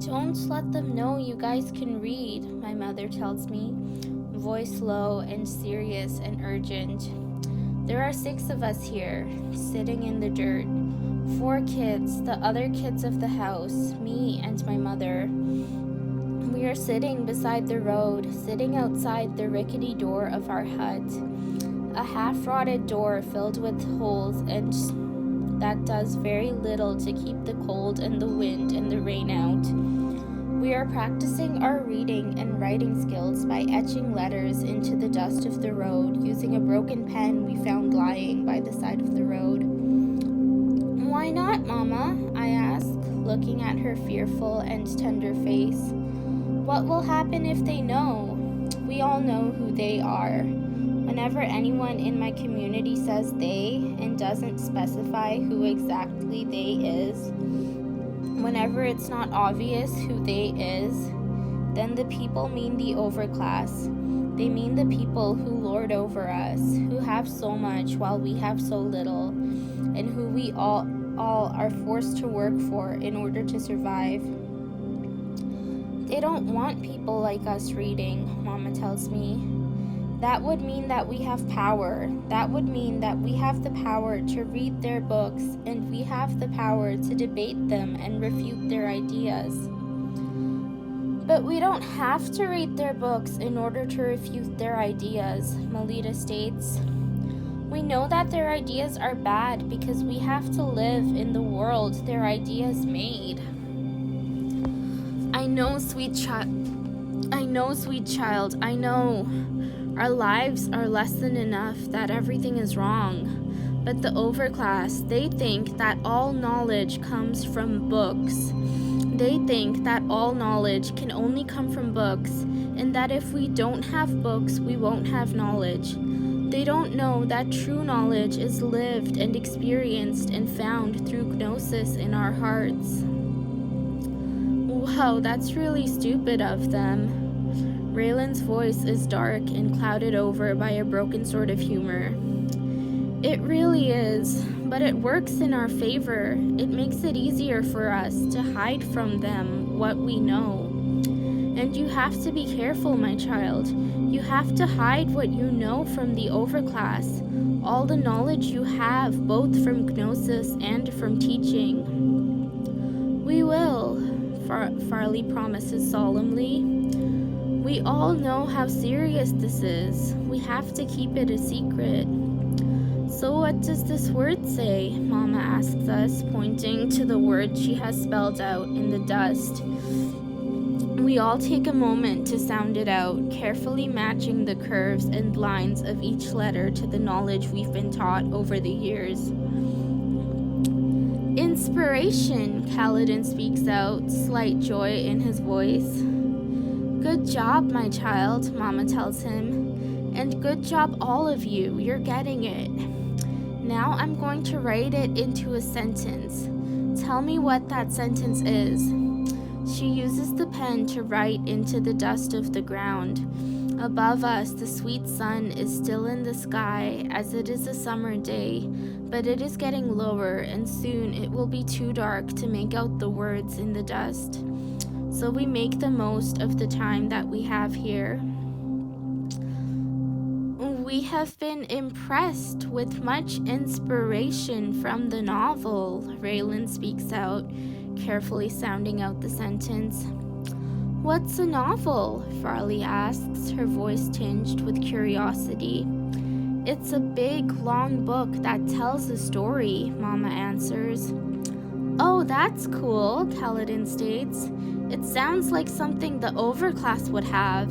Don't let them know you guys can read, my mother tells me, voice low and serious and urgent. There are 6 of us here, sitting in the dirt. 4 kids, the other kids of the house, me and my mother. We are sitting beside the road, sitting outside the rickety door of our hut. A half-rotted door filled with holes and that does very little to keep the cold and the wind and the rain out. We are practicing our reading and writing skills by etching letters into the dust of the road using a broken pen we found lying by the side of the road. Why not, Mama? I ask, looking at her fearful and tender face. What will happen if they know? We all know who they are. Whenever anyone in my community says they and doesn't specify who exactly they is, whenever it's not obvious who they is, then the people mean the overclass. They mean the people who lord over us, who have so much while we have so little, and who we all are forced to work for in order to survive. They don't want people like us reading, Mama tells me. That would mean that we have power. That would mean that we have the power to read their books and we have the power to debate them and refute their ideas. But we don't have to read their books in order to refute their ideas, Melita states. We know that their ideas are bad because we have to live in the world their ideas made. I know, sweet child, I know. Our lives are less than enough that everything is wrong. But the overclass, they think that all knowledge comes from books. They think that all knowledge can only come from books, and that if we don't have books, we won't have knowledge. They don't know that true knowledge is lived and experienced and found through gnosis in our hearts. Wow, that's really stupid of them. Raylan's voice is dark and clouded over by a broken sort of humor. It really is, but it works in our favor. It makes it easier for us to hide from them what we know. And you have to be careful, my child. You have to hide what you know from the overclass, all the knowledge you have, both from gnosis and from teaching. We will, Farley promises solemnly. We all know how serious this is. We have to keep it a secret. So what does this word say? Mama asks us, pointing to the word she has spelled out in the dust. We all take a moment to sound it out, carefully matching the curves and lines of each letter to the knowledge we've been taught over the years. Inspiration, Kaladin speaks out, slight joy in his voice. Good job, my child, Mama tells him. And good job, all of you. You're getting it. Now I'm going to write it into a sentence. Tell me what that sentence is. She uses the pen to write into the dust of the ground. Above us, the sweet sun is still in the sky as it is a summer day, but it is getting lower and soon it will be too dark to make out the words in the dust. So we make the most of the time that we have here. We have been impressed with much inspiration from the novel, Raylan speaks out, carefully sounding out the sentence. What's a novel? Farley asks, her voice tinged with curiosity. It's a big, long book that tells a story, Mama answers. Oh, that's cool, Kaladin states. It sounds like something the overclass would have.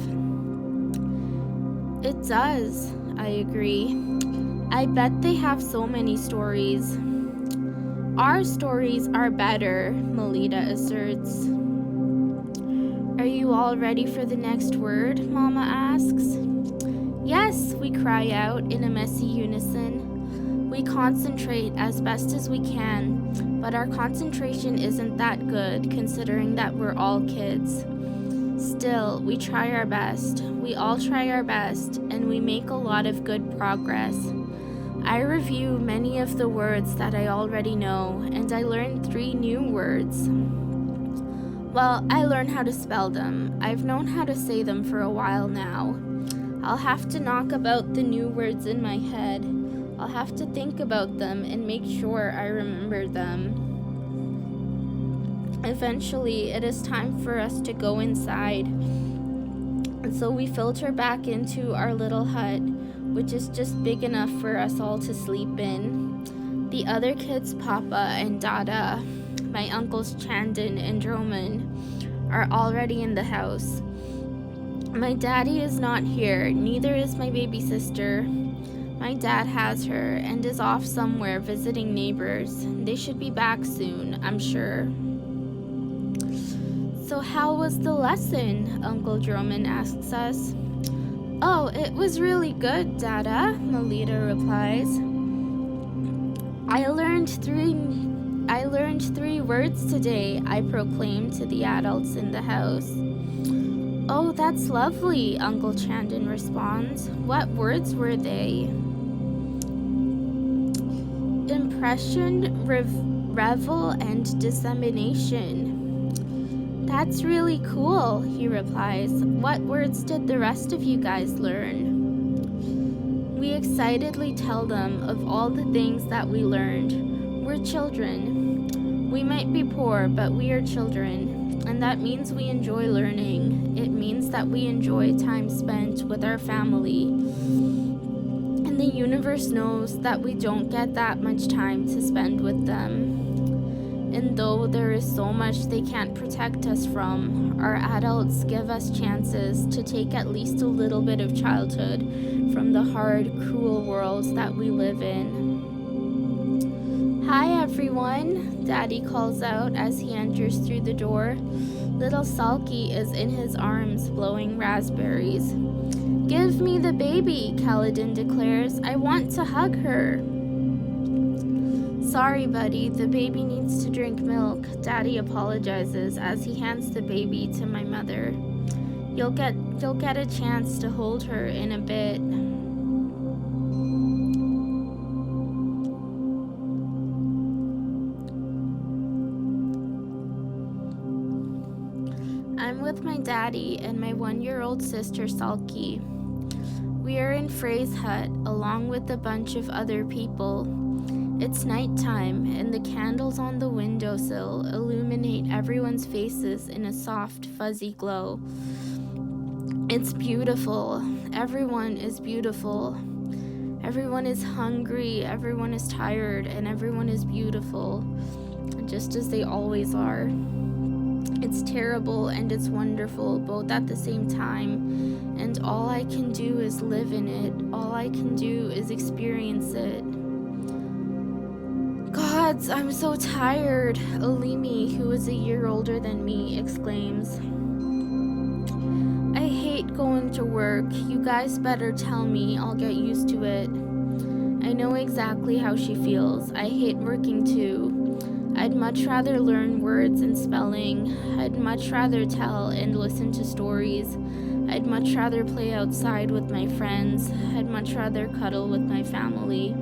It does, I agree. I bet they have so many stories. Our stories are better, Melita asserts. Are you all ready for the next word? Mama asks. Yes, we cry out in a messy unison. We concentrate as best as we can, but our concentration isn't that good considering that we're all kids. Still, we try our best. We all try our best, and we make a lot of good progress. I review many of the words that I already know, and I learned 3 new words. Well, I learned how to spell them. I've known how to say them for a while now. I'll have to knock about the new words in my head. I'll have to think about them and make sure I remember them. Eventually, it is time for us to go inside. And so we filter back into our little hut, which is just big enough for us all to sleep in. The other kids, Papa and Dada, my uncles Chandon and Droman, are already in the house. My daddy is not here, neither is my baby sister. My dad has her and is off somewhere visiting neighbors. They should be back soon, I'm sure. So how was the lesson? Uncle Droman asks us. Oh, it was really good, Dada, Melita replies. I learned three words today, I proclaimed to the adults in the house. Oh, that's lovely, Uncle Chandon responds. What words were they? Impression, revel, and dissemination. That's really cool, he replies. What words did the rest of you guys learn? We excitedly tell them of all the things that we learned. We're children. We might be poor, but we are children, and that means we enjoy learning. It means that we enjoy time spent with our family. And the universe knows that we don't get that much time to spend with them. And though there is so much they can't protect us from, our adults give us chances to take at least a little bit of childhood from the hard, cruel world that we live in. Hi everyone, Daddy calls out as he enters through the door. Little Sulky is in his arms blowing raspberries. Give me the baby, Kaladin declares. I want to hug her. Sorry, buddy, the baby needs to drink milk, Daddy apologizes as he hands the baby to my mother. You'll get a chance to hold her in a bit. I'm with my daddy and my 1-year-old sister Sulky. We are in Frey's hut along with a bunch of other people. It's nighttime, and the candles on the windowsill illuminate everyone's faces in a soft, fuzzy glow. It's beautiful. Everyone is beautiful. Everyone is hungry, everyone is tired, and everyone is beautiful, just as they always are. It's terrible and it's wonderful, both at the same time, and all I can do is live in it. All I can do is experience it. Gods, I'm so tired, Alimi, who is a year older than me, exclaims. I hate going to work. You guys better tell me. I'll get used to it. I know exactly how she feels. I hate working too. I'd much rather learn words and spelling. I'd much rather tell and listen to stories. I'd much rather play outside with my friends. I'd much rather cuddle with my family.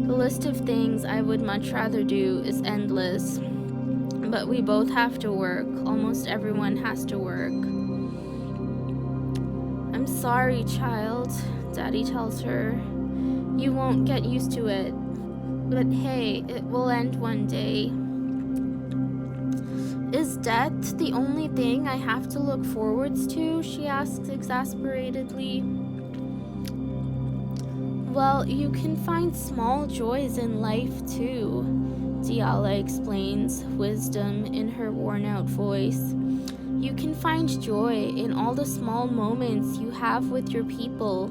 The list of things I would much rather do is endless. But we both have to work. Almost everyone has to work. I'm sorry, child, Daddy tells her. You won't get used to it. But hey, it will end one day. Is death the only thing I have to look forwards to? She asks exasperatedly. Well, you can find small joys in life too, Diala explains, wisdom in her worn-out voice. You can find joy in all the small moments you have with your people.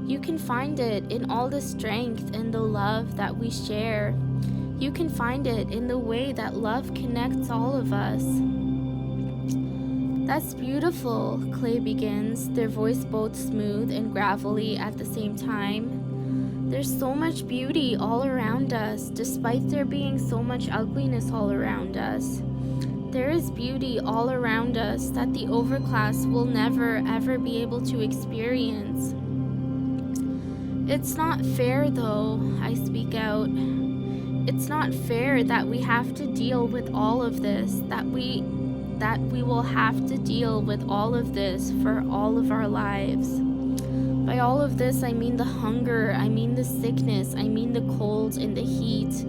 You can find it in all the strength and the love that we share. You can find it in the way that love connects all of us. That's beautiful, Clay begins, their voice both smooth and gravelly at the same time. There's so much beauty all around us, despite there being so much ugliness all around us. There is beauty all around us that the overclass will never ever be able to experience. It's not fair though, I speak out. It's not fair that we have to deal with all of this, that we that we will have to deal with all of this for all of our lives. By all of this, I mean the hunger, I mean the sickness, I mean the cold and the heat.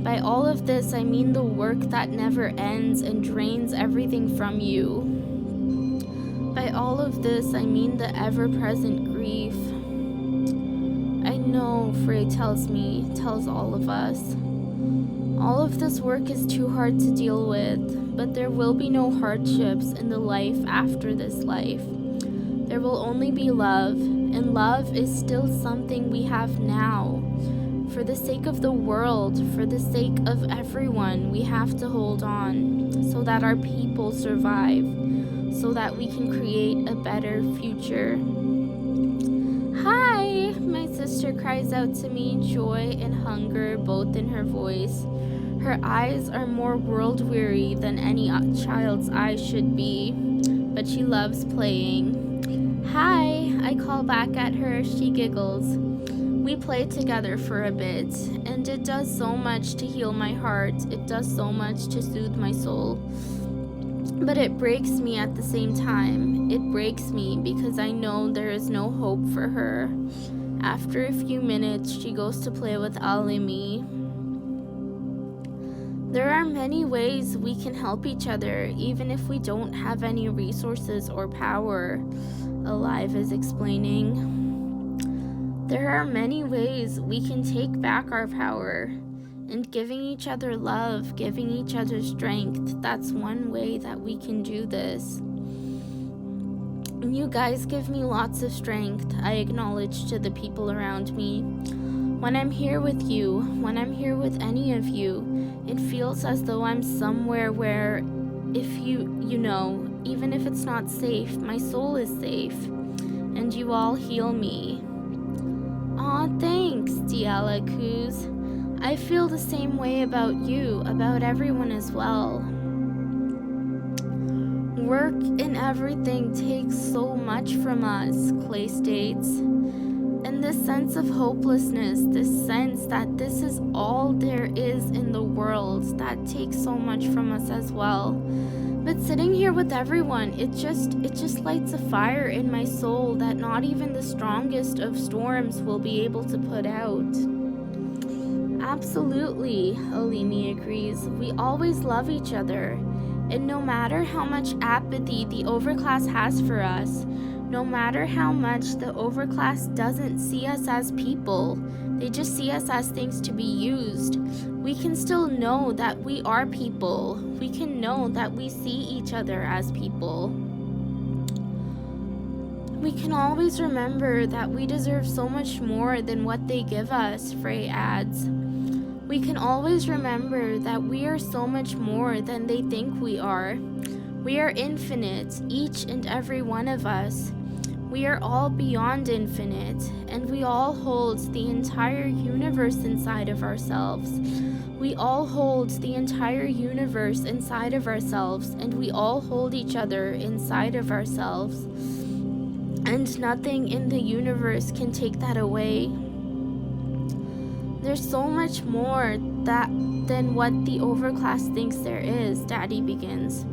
By all of this, I mean the work that never ends and drains everything from you. By all of this, I mean the ever-present grief. I know, Frey tells all of us. All of this work is too hard to deal with, but there will be no hardships in the life after this life. There will only be love, and love is still something we have now. For the sake of the world, for the sake of everyone, we have to hold on so that our people survive, so that we can create a better future. Hi, my sister cries out to me, joy and hunger both in her voice. Her eyes are more world-weary than any child's eyes should be, but she loves playing. Hi, I call back at her. She giggles. We play together for a bit, and it does so much to heal my heart. It does so much to soothe my soul. But it breaks me at the same time. It breaks me because I know there is no hope for her. After a few minutes, she goes to play with Alimi. There are many ways we can help each other, even if we don't have any resources or power, Alive is explaining. There are many ways we can take back our power, and giving each other love, giving each other strength, that's one way that we can do this. And you guys give me lots of strength, I acknowledge to the people around me. When I'm here with you, when I'm here with any of you, it feels as though I'm somewhere where, if you know, even if it's not safe, my soul is safe, and you all heal me. Aw, thanks, Diala Kuz. I feel the same way about you, about everyone as well. Work and everything takes so much from us, Clay states. And this sense of hopelessness, this sense that this is all there is in the world, that takes so much from us as well. But sitting here with everyone, it just lights a fire in my soul that not even the strongest of storms will be able to put out. Absolutely, Alimi agrees. We always love each other. And no matter how much apathy the overclass has for us, no matter how much the overclass doesn't see us as people, they just see us as things to be used, we can still know that we are people. We can know that we see each other as people. We can always remember that we deserve so much more than what they give us, Frey adds. We can always remember that we are so much more than they think we are. We are infinite, each and every one of us. We are all beyond infinite, and we all hold the entire universe inside of ourselves. We all hold the entire universe inside of ourselves, and we all hold each other inside of ourselves. And nothing in the universe can take that away. There's so much more than what the overclass thinks there is, Daddy begins.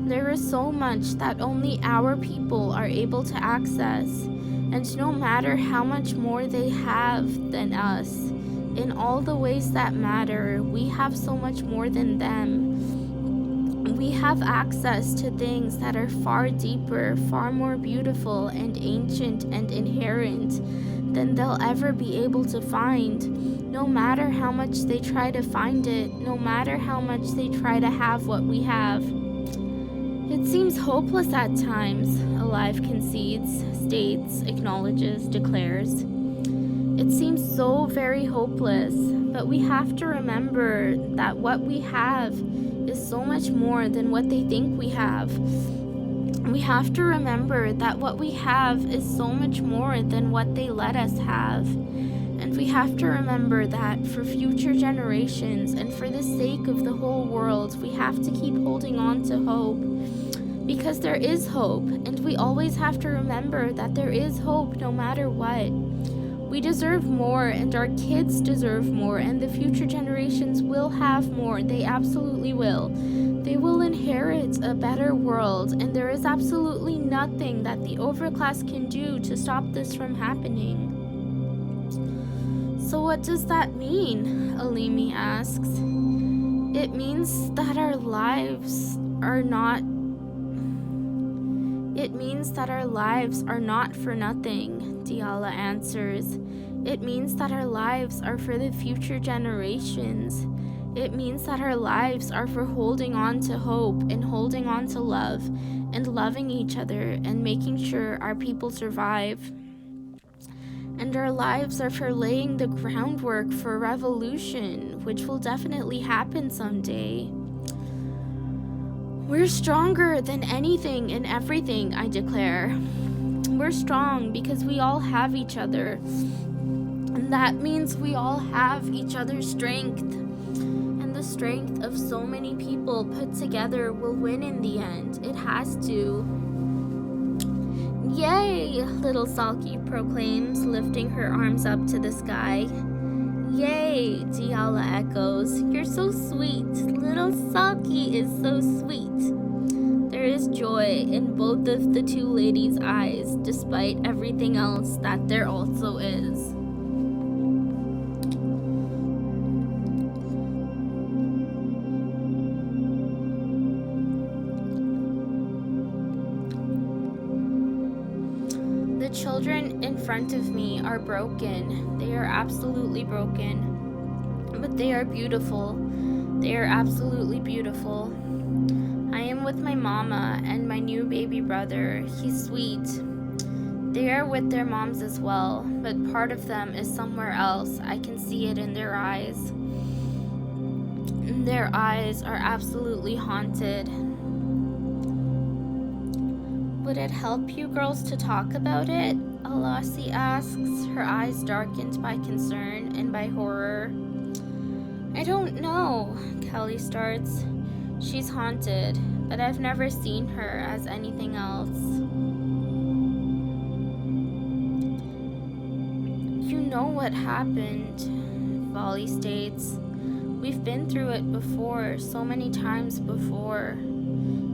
There is so much that only our people are able to access, and no matter how much more they have than us, in all the ways that matter, we have so much more than them. We have access to things that are far deeper, far more beautiful and ancient and inherent than they'll ever be able to find, no matter how much they try to find it, no matter how much they try to have what we have. It seems hopeless at times, Alive concedes, states, acknowledges, declares. It seems so very hopeless, but we have to remember that what we have is so much more than what they think we have. We have to remember that what we have is so much more than what they let us have. And we have to remember that for future generations and for the sake of the whole world, we have to keep holding on to hope. Because there is hope, and we always have to remember that there is hope no matter what. We deserve more, and our kids deserve more, and the future generations will have more. They absolutely will. They will inherit a better world, and there is absolutely nothing that the overclass can do to stop this from happening. So what does that mean? Alimi asks. It means that our lives are not for nothing, Diala answers. It means that our lives are for the future generations. It means that our lives are for holding on to hope and holding on to love and loving each other and making sure our people survive. And our lives are for laying the groundwork for a revolution, which will definitely happen someday. We're stronger than anything and everything, I declare. We're strong because we all have each other. And that means we all have each other's strength. And the strength of so many people put together will win in the end. It has to. Yay, little Salki proclaims, lifting her arms up to the sky. Yay, Diala echoes. You're so sweet. Little Salki is so sweet. There is joy in both of the two ladies' eyes, despite everything else that there also is. The children in front of me are broken. They are absolutely broken. But they are beautiful. They are absolutely beautiful. I am with my mama and my new baby brother. He's sweet. They are with their moms as well, but part of them is somewhere else. I can see it in their eyes. Their eyes are absolutely haunted. Would it help you girls to talk about it? Alasi asks, her eyes darkened by concern and by horror. I don't know, Kelly starts. She's haunted, but I've never seen her as anything else. You know what happened, Volley states. We've been through it before, so many times before.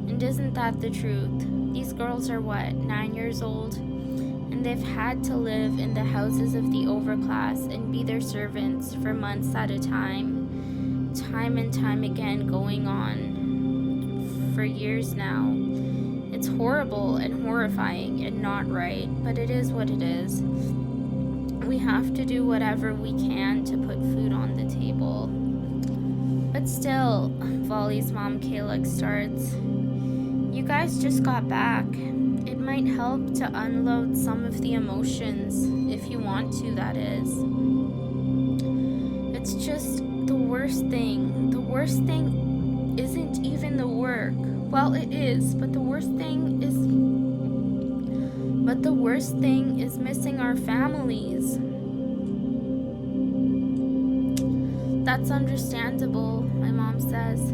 And isn't that the truth? These girls are 9 years old? And they've had to live in the houses of the overclass and be their servants for months at a time and time again, going on for years now. It's horrible and horrifying and not right, but it is what it is. We have to do whatever we can to put food on the table. But still, Volley's mom Kayla starts. You guys just got back. It might help to unload some of the emotions, if you want to, that is. It's just the worst thing. The worst thing isn't even the work. Well, it is, but the worst thing is missing our families. That's understandable, my mom says.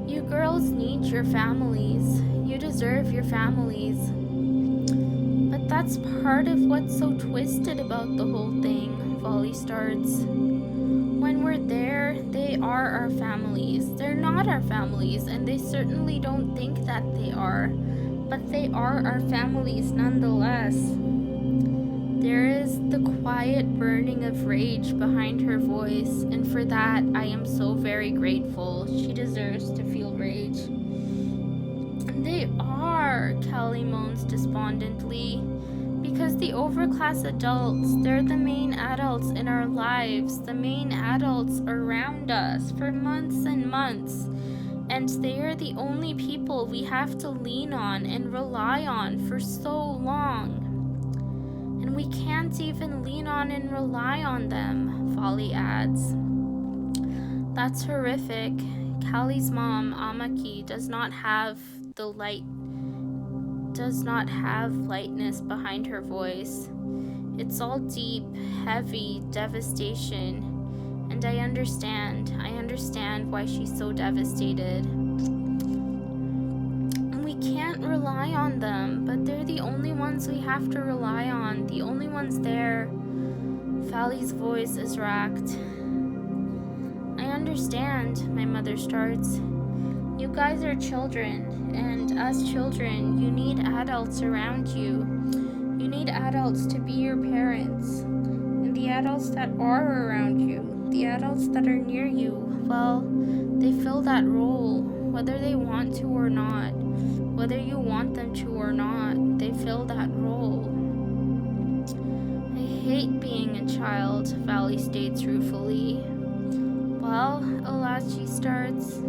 You girls need your families. You deserve your families. But that's part of what's so twisted about the whole thing, Volley starts. When we're there, they are our families. They're not our families, and they certainly don't think that they are. But they are our families nonetheless. There is the quiet burning of rage behind her voice, and for that I am so very grateful. She deserves to feel rage. They are, Kelly moans despondently. Because the overclass adults, they're the main adults in our lives, the main adults around us for months and months. And they are the only people we have to lean on and rely on for so long. And we can't even lean on and rely on them, Folly adds. That's horrific. Callie's mom, Amaki, does not have lightness behind her voice. It's all deep, heavy devastation. And I understand why she's so devastated. We can't rely on them, but they're the only ones we have to rely on, the only ones there. Fally's voice is racked. I understand, my mother starts. You guys are children, and as children, you need adults around you. You need adults to be your parents. And the adults that are around you, the adults that are near you, well, they fill that role, whether they want to or not. Whether you want them to or not, they fill that role. I hate being a child, Valley states ruefully. Well, Elachi starts,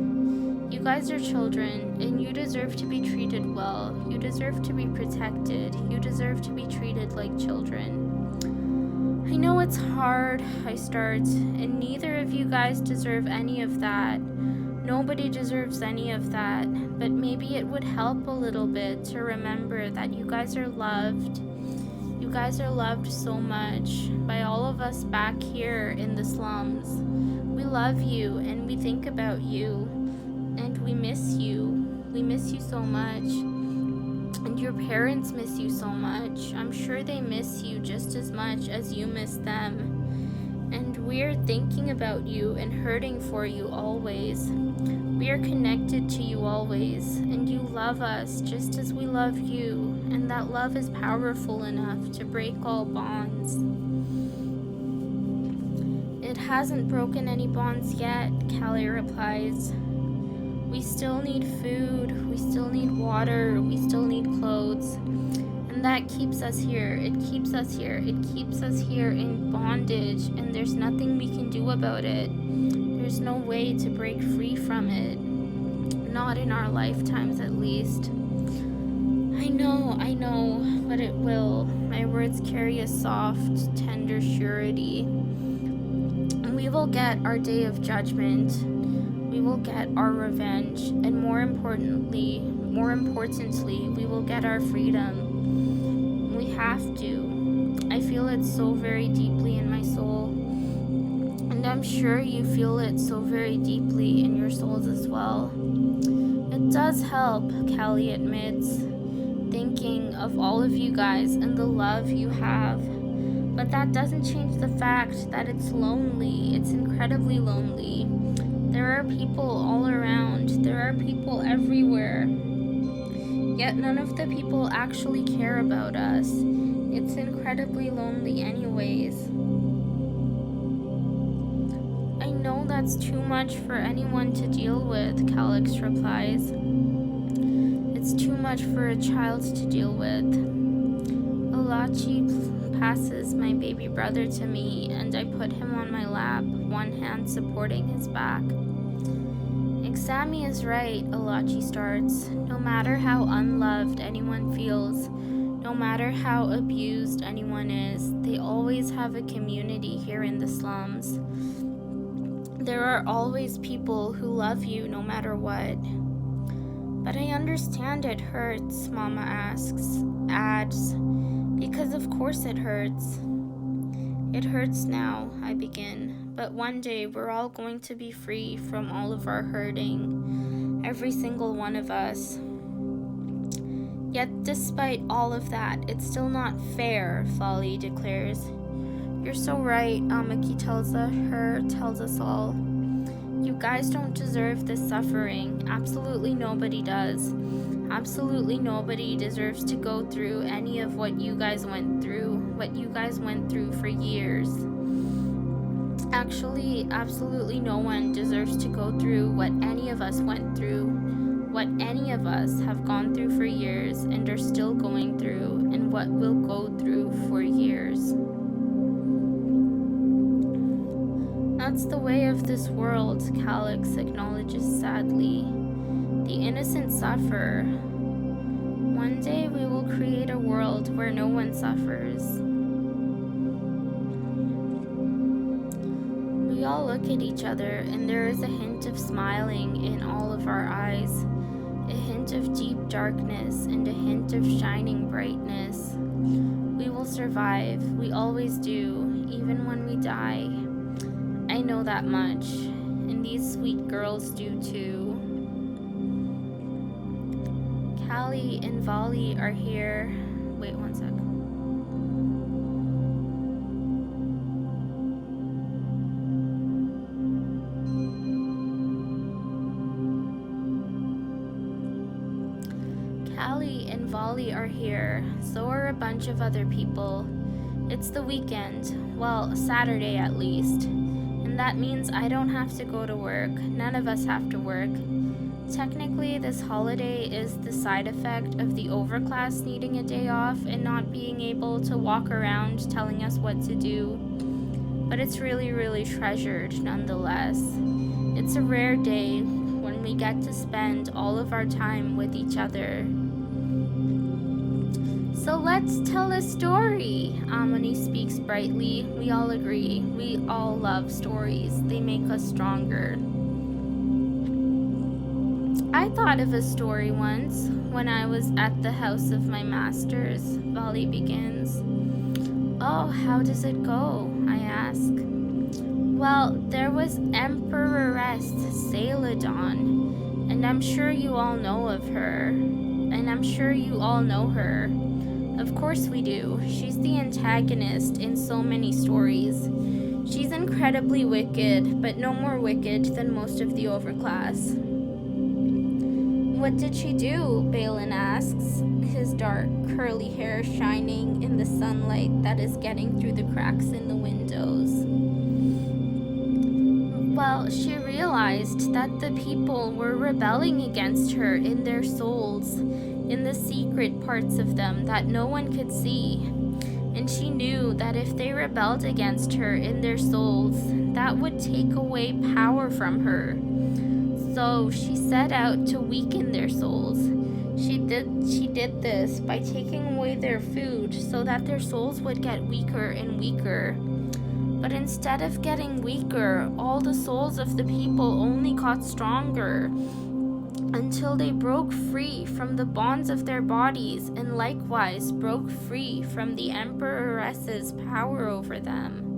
you guys are children, and you deserve to be treated well. You deserve to be protected. You deserve to be treated like children. I know it's hard, I start, and neither of you guys deserve any of that. Nobody deserves any of that, but maybe it would help a little bit to remember that you guys are loved. You guys are loved so much by all of us back here in the slums. We love you and we think about you and we miss you. We miss you so much. And your parents miss you so much. I'm sure they miss you just as much as you miss them. And we're thinking about you and hurting for you always. We are connected to you always, and you love us just as we love you, and that love is powerful enough to break all bonds. It hasn't broken any bonds yet, Callie replies. We still need food, we still need water, we still need clothes. And that keeps us here, it keeps us here, it keeps us here in bondage, and there's nothing we can do about it. There's no way to break free from it. Not in our lifetimes, at least. I know, but it will. My words carry a soft, tender surety. And we will get our day of judgment. We will get our revenge. And more importantly, we will get our freedom. We have to. I feel it so very deeply in my soul. And I'm sure you feel it so very deeply in your souls as well. It does help, Callie admits, thinking of all of you guys and the love you have. But that doesn't change the fact that it's lonely. It's incredibly lonely. There are people all around. There are people everywhere. Yet none of the people actually care about us. It's incredibly lonely anyways. I know that's too much for anyone to deal with, Calix replies. It's too much for a child to deal with. Elachi passes my baby brother to me, and I put him on my lap, one hand supporting his back. Exami is right, Elachi starts. No matter how unloved anyone feels, no matter how abused anyone is, they always have a community here in the slums. There are always people who love you no matter what. But I understand it hurts, Mama adds, because of course it hurts. It hurts now, I begin, but one day we're all going to be free from all of our hurting, every single one of us. Yet despite all of that, it's still not fair, Folly declares. You're so right, Amaki tells us all. You guys don't deserve this suffering. Absolutely nobody does. Absolutely nobody deserves to go through any of what you guys went through for years. Actually, absolutely no one deserves to go through what any of us went through, what any of us have gone through for years and are still going through, and what we'll go through for years. That's the way of this world, Calix acknowledges sadly. The innocent suffer. One day we will create a world where no one suffers. We all look at each other, and there is a hint of smiling in all of our eyes, a hint of deep darkness and a hint of shining brightness. We will survive. We always do, even when we die. I know that much, and these sweet girls do too. Callie and Volley are here. Wait one sec. Callie and Volley are here, so are a bunch of other people. It's the weekend, well, Saturday at least, and that means I don't have to go to work. None of us have to work. Technically, this holiday is the side effect of the overclass needing a day off and not being able to walk around telling us what to do. But it's really, really treasured nonetheless. It's a rare day when we get to spend all of our time with each other. So let's tell a story. Amani speaks brightly. We all agree. We all love stories. They make us stronger. I thought of a story once when I was at the house of my masters. Volley begins. Oh, how does it go? I ask. Well, there was Emperoress Celadon, and I'm sure you all know of her. And I'm sure you all know her. Of course we do. She's the antagonist in so many stories. She's incredibly wicked, but no more wicked than most of the overclass. What did she do? Balin asks, his dark, curly hair shining in the sunlight that is getting through the cracks in the windows. Well, she realized that the people were rebelling against her in their souls, in the secret parts of them that no one could see. And she knew that if they rebelled against her in their souls, that would take away power from her. So she set out to weaken their souls. She did this by taking away their food so that their souls would get weaker and weaker. But instead of getting weaker, all the souls of the people only got stronger until they broke free from the bonds of their bodies and likewise broke free from the Emperoress's power over them.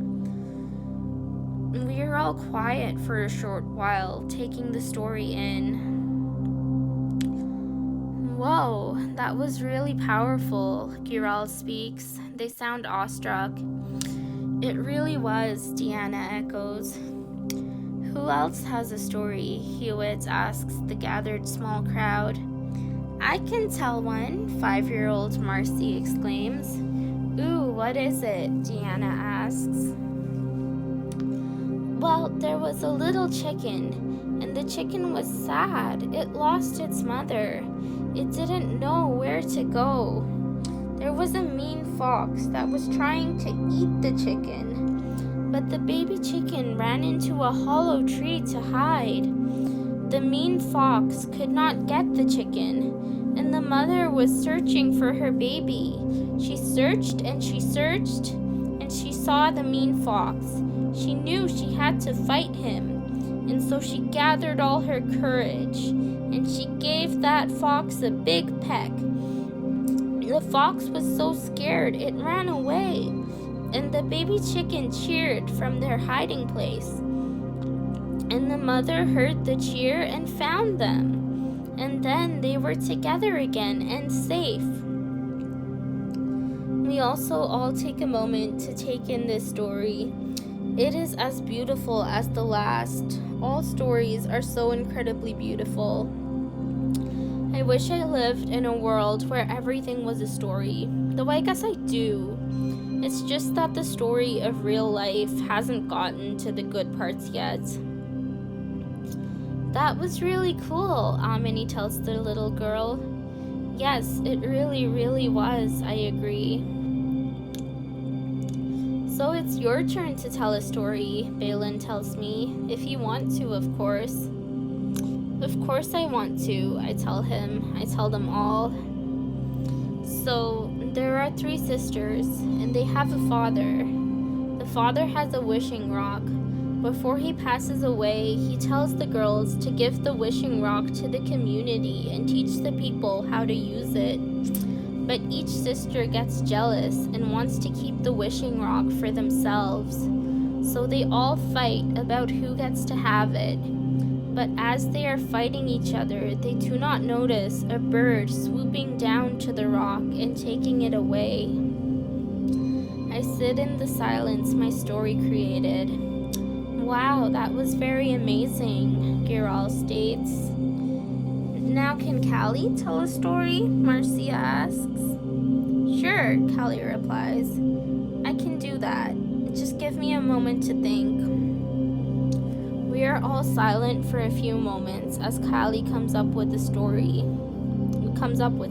We are all quiet for a short while, taking the story in. Whoa, that was really powerful, Giral speaks. They sound awestruck. It really was, Deanna echoes. Who else has a story? Hewitt asks the gathered small crowd. I can tell one, 5-year-old Marcy exclaims. Ooh, what is it? Deanna asks. Well, there was a little chicken, and the chicken was sad. It lost its mother. It didn't know where to go. There was a mean fox that was trying to eat the chicken, but the baby chicken ran into a hollow tree to hide. The mean fox could not get the chicken, and the mother was searching for her baby. She searched and she searched, and she saw the mean fox. She knew she had to fight him, and so she gathered all her courage, and she gave that fox a big peck. The fox was so scared it ran away, and the baby chicken cheered from their hiding place. And the mother heard the cheer and found them, and then they were together again and safe. We also all take a moment to take in this story. It is as beautiful as the last. All stories are so incredibly beautiful. I wish I lived in a world where everything was a story, though I guess I do. It's just that the story of real life hasn't gotten to the good parts yet. That was really cool, Amini tells the little girl. Yes, it really, really was, I agree. So it's your turn to tell a story, Balin tells me, if you want to, of course. Of course I want to, I tell him. I tell them all. So, there are 3 sisters, and they have a father. The father has a wishing rock. Before he passes away, he tells the girls to give the wishing rock to the community and teach the people how to use it. But each sister gets jealous and wants to keep the wishing rock for themselves. So they all fight about who gets to have it. But as they are fighting each other, they do not notice a bird swooping down to the rock and taking it away. I sit in the silence my story created. Wow, that was very amazing, Giral states. Now can Callie tell a story? Marcia asks. Sure, Callie replies. I can do that. Just give me a moment to think. We are all silent for a few moments as Callie comes up with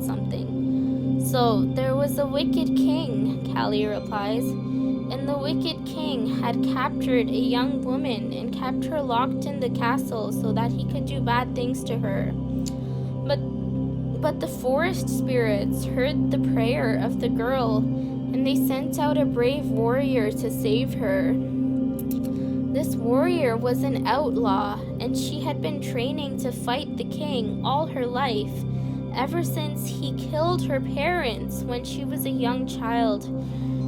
something. So, there was a wicked king, Callie replies, and the wicked king had captured a young woman and kept her locked in the castle so that he could do bad things to her. But the forest spirits heard the prayer of the girl, and they sent out a brave warrior to save her. This warrior was an outlaw, and she had been training to fight the king all her life, ever since he killed her parents when she was a young child.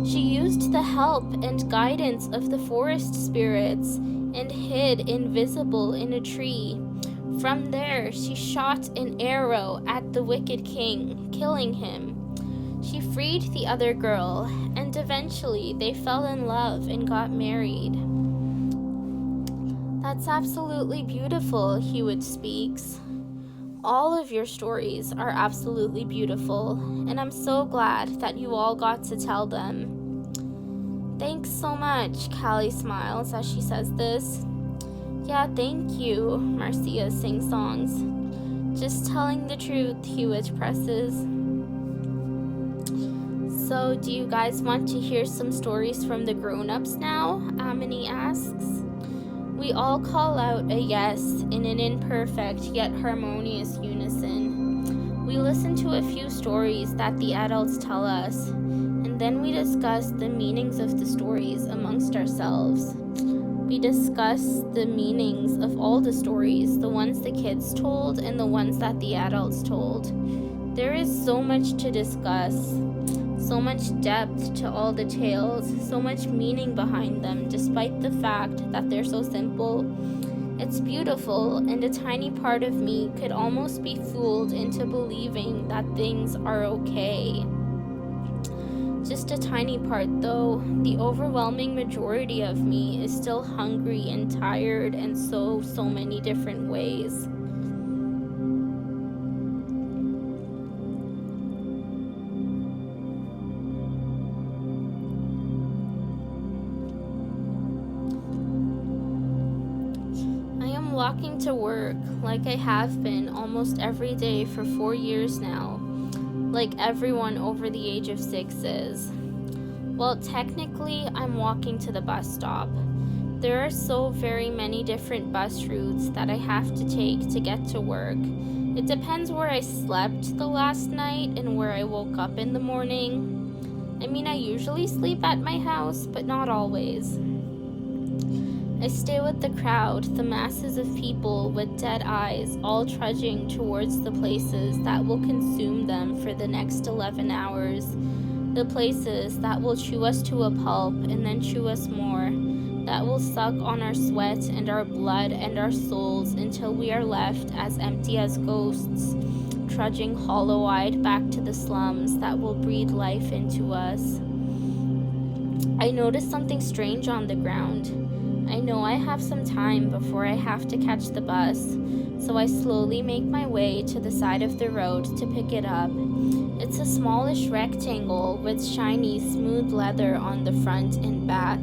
She used the help and guidance of the forest spirits and hid invisible in a tree. From there, she shot an arrow at the wicked king, killing him. She freed the other girl, and eventually they fell in love and got married. That's absolutely beautiful, Hewitt speaks. All of your stories are absolutely beautiful, and I'm so glad that you all got to tell them. Thanks so much, Callie smiles as she says this. Yeah, thank you, Marcia sings songs. Just telling the truth, Hewitt presses. So, do you guys want to hear some stories from the grown-ups now? Amini asks. We all call out a yes in an imperfect yet harmonious unison. We listen to a few stories that the adults tell us, and then we discuss the meanings of the stories amongst ourselves. We discuss the meanings of all the stories, the ones the kids told and the ones that the adults told. There is so much to discuss, so much depth to all the tales, so much meaning behind them, despite the fact that they're so simple. It's beautiful, and a tiny part of me could almost be fooled into believing that things are okay. Just a tiny part, though. The overwhelming majority of me is still hungry and tired in so many different ways. I am walking to work like I have been almost every day for 4 years now. Like everyone over the age of 6 is. Well, technically, I'm walking to the bus stop. There are so very many different bus routes that I have to take to get to work. It depends where I slept the last night and where I woke up in the morning. I mean, I usually sleep at my house, but not always. I stay with the crowd, the masses of people with dead eyes, all trudging towards the places that will consume them for the next 11 hours. The places that will chew us to a pulp and then chew us more, that will suck on our sweat and our blood and our souls until we are left as empty as ghosts, trudging hollow-eyed back to the slums that will breathe life into us. I notice something strange on the ground. I know I have some time before I have to catch the bus, so I slowly make my way to the side of the road to pick it up. It's a smallish rectangle with shiny, smooth leather on the front and back.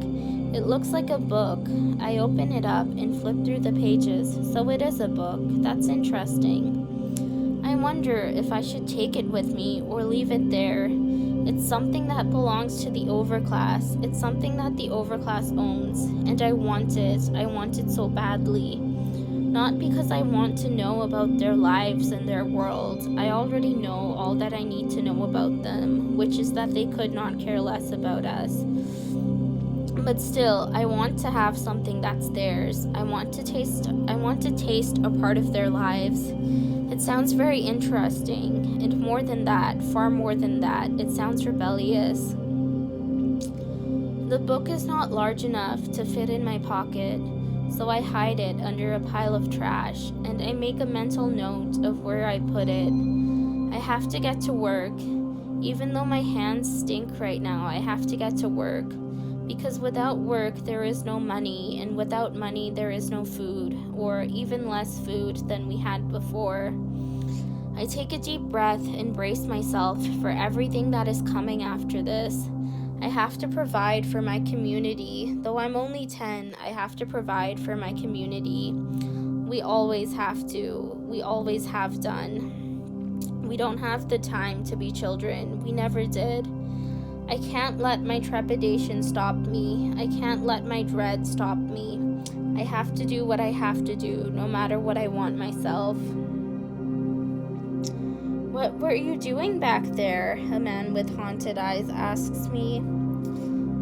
It looks like a book. I open it up and flip through the pages, so it is a book. That's interesting. I wonder if I should take it with me or leave it there. It's something that belongs to the overclass. It's something that the overclass owns, and I want it. I want it so badly. Not because I want to know about their lives and their world. I already know all that I need to know about them, which is that they could not care less about us. But still, I want to have something that's theirs. I want to taste a part of their lives. It sounds very interesting, and more than that, far more than that, it sounds rebellious. The book is not large enough to fit in my pocket, so I hide it under a pile of trash, and I make a mental note of where I put it. I have to get to work. Even though my hands stink right now, I have to get to work. Because without work, there is no money, and without money, there is no food, or even less food than we had before. I take a deep breath and brace myself for everything that is coming after this. I have to provide for my community. Though I'm only 10, I have to provide for my community. We always have to. We always have done. We don't have the time to be children. We never did. I can't let my trepidation stop me. I can't let my dread stop me. I have to do what I have to do, no matter what I want myself. What were you doing back there? A man with haunted eyes asks me.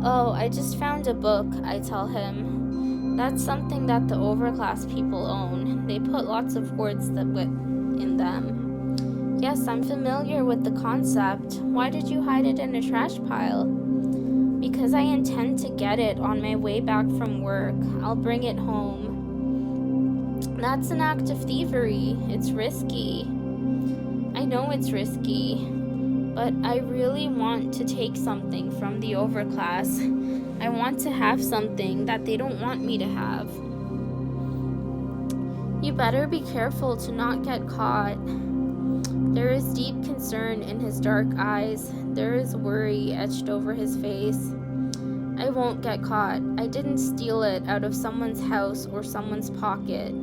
Oh, I just found a book, I tell him. That's something that the overclass people own. They put lots of words in them. Yes, I'm familiar with the concept. Why did you hide it in a trash pile? Because I intend to get it on my way back from work. I'll bring it home. That's an act of thievery. It's risky. I know it's risky, but I really want to take something from the overclass. I want to have something that they don't want me to have. You better be careful to not get caught. There is deep concern in his dark eyes. There is worry etched over his face. I won't get caught. I didn't steal it out of someone's house or someone's pocket.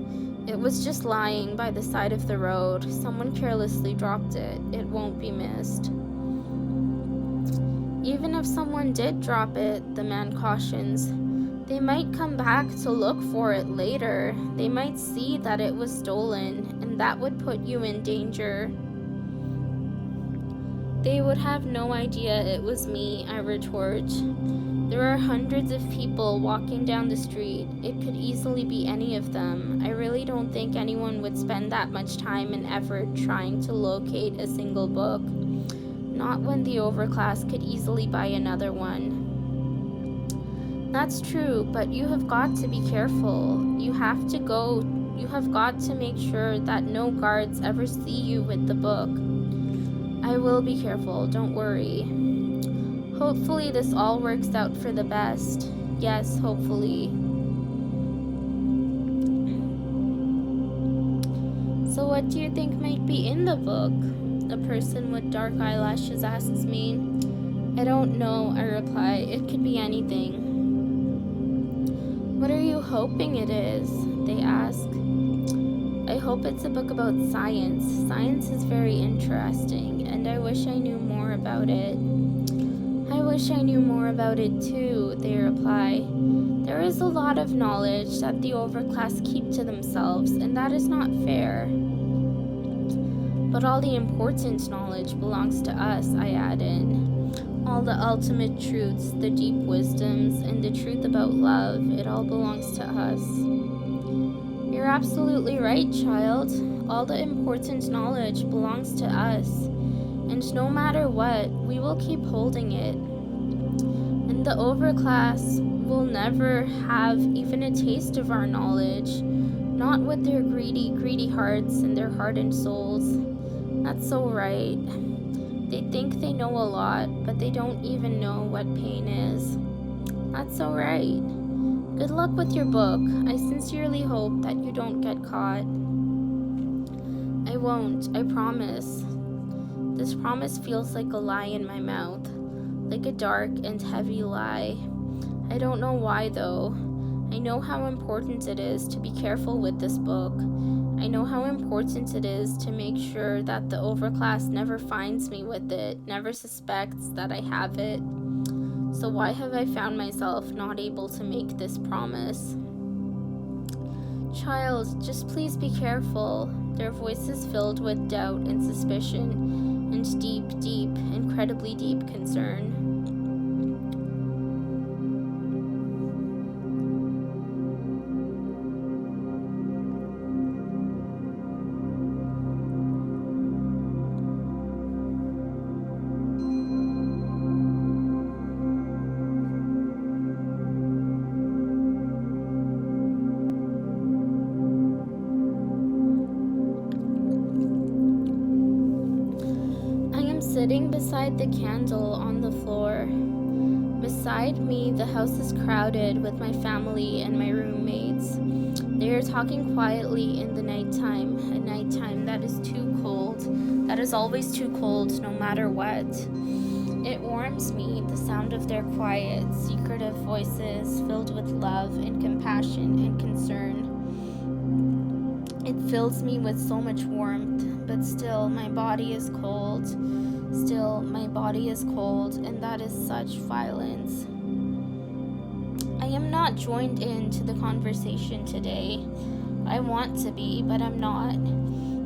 It was just lying by the side of the road. Someone carelessly dropped it. It won't be missed. Even if someone did drop it, the man cautions, they might come back to look for it later. They might see that it was stolen, and that would put you in danger. They would have no idea it was me, I retort. There are hundreds of people walking down the street. It could easily be any of them. I really don't think anyone would spend that much time and effort trying to locate a single book. Not when the overclass could easily buy another one. That's true, but you have got to be careful. You have got to make sure that no guards ever see you with the book. I will be careful, don't worry. Hopefully this all works out for the best. Yes, hopefully. So what do you think might be in the book? A person with dark eyelashes asks me. I don't know, I reply. It could be anything. What are you hoping it is? They ask. I hope it's a book about science. Science is very interesting, and I wish I knew more about it. I wish I knew more about it too, they reply. There is a lot of knowledge that the overclass keep to themselves, and that is not fair. But all the important knowledge belongs to us, I add in. All the ultimate truths, the deep wisdoms, and the truth about love, it all belongs to us. You're absolutely right, child. All the important knowledge belongs to us. And no matter what, we will keep holding it. And the overclass will never have even a taste of our knowledge, not with their greedy, greedy hearts and their hardened souls. That's so right. They think they know a lot, but they don't even know what pain is. That's so right. Good luck with your book. I sincerely hope that you don't get caught. I won't, I promise. This promise feels like a lie in my mouth, like a dark and heavy lie. I don't know why though. I know how important it is to be careful with this book. I know how important it is to make sure that the overclass never finds me with it, never suspects that I have it. So why have I found myself not able to make this promise? Child, just please be careful. Their voices filled with doubt and suspicion, and deep, deep, incredibly deep concern. Sitting beside the candle on the floor. Beside me, the house is crowded with my family and my roommates. They are talking quietly in the nighttime, a nighttime that is too cold, that is always too cold no matter what. It warms me, the sound of their quiet, secretive voices filled with love and compassion and concern. It fills me with so much warmth, but still my body is cold. Still my body is cold, and that is such violence. I am not joined into the conversation today. I want to be, but I'm not,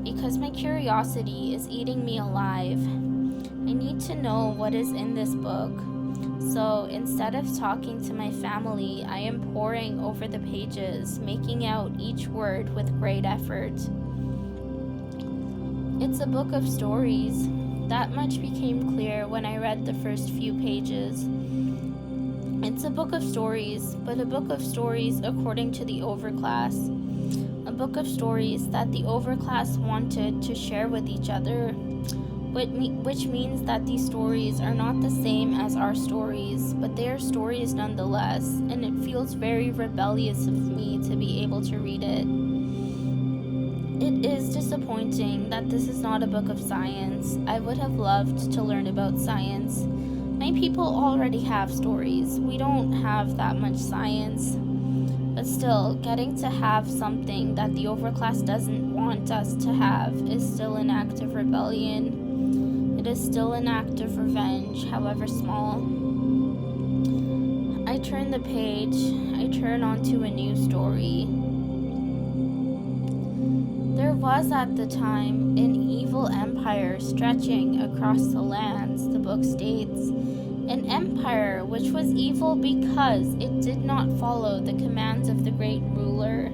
because my curiosity is eating me alive. I need to know what is in this book. So instead of talking to my family, I am poring over the pages, making out each word with great effort. It's a book of stories. That much became clear when I read the first few pages. It's a book of stories, but a book of stories according to the overclass. A book of stories that the overclass wanted to share with each other, which means that these stories are not the same as our stories, but they are stories nonetheless, and it feels very rebellious of me to be able to read it. It is disappointing that this is not a book of science. I would have loved to learn about science. My people already have stories. We don't have that much science. But still, getting to have something that the overclass doesn't want us to have is still an act of rebellion. It is still an act of revenge, however small. I turn the page. I turn onto a new story. There was at the time an evil empire stretching across the lands, the book states. An empire which was evil because it did not follow the commands of the great ruler.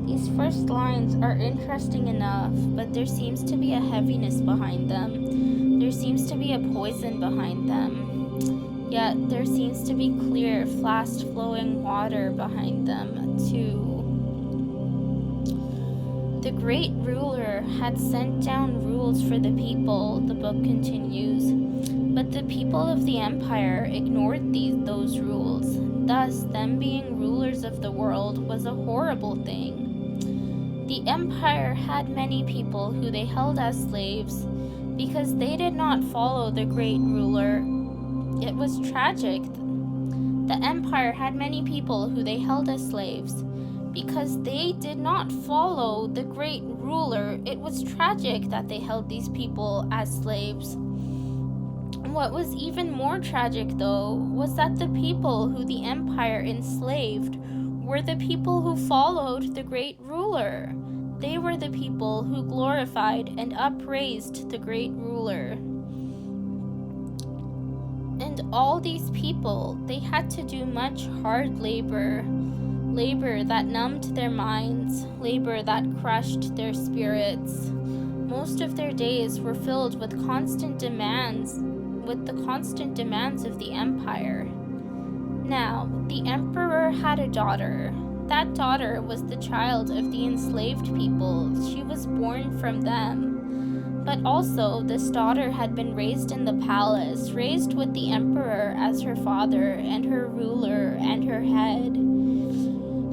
These first lines are interesting enough, but there seems to be a heaviness behind them. There seems to be a poison behind them. Yet there seems to be clear, fast-flowing water behind them, too. The great ruler had sent down rules for the people, the book continues. But the people of the empire ignored those rules. Thus, them being rulers of the world was a horrible thing. The empire had many people who they held as slaves because they did not follow the great ruler. It was tragic. The empire had many people who they held as slaves because they did not follow the great ruler. It was tragic that they held these people as slaves. What was even more tragic, though, was that the people who the empire enslaved were the people who followed the great ruler. They were the people who glorified and upraised the great ruler. And all these people, they had to do much hard labor that numbed their minds, labor that crushed their spirits. Most of their days were filled with the constant demands of the empire. Now, the emperor had a daughter. That daughter was the child of the enslaved people. She was born from them. But also, this daughter had been raised in the palace, raised with the emperor as her father and her ruler and her head.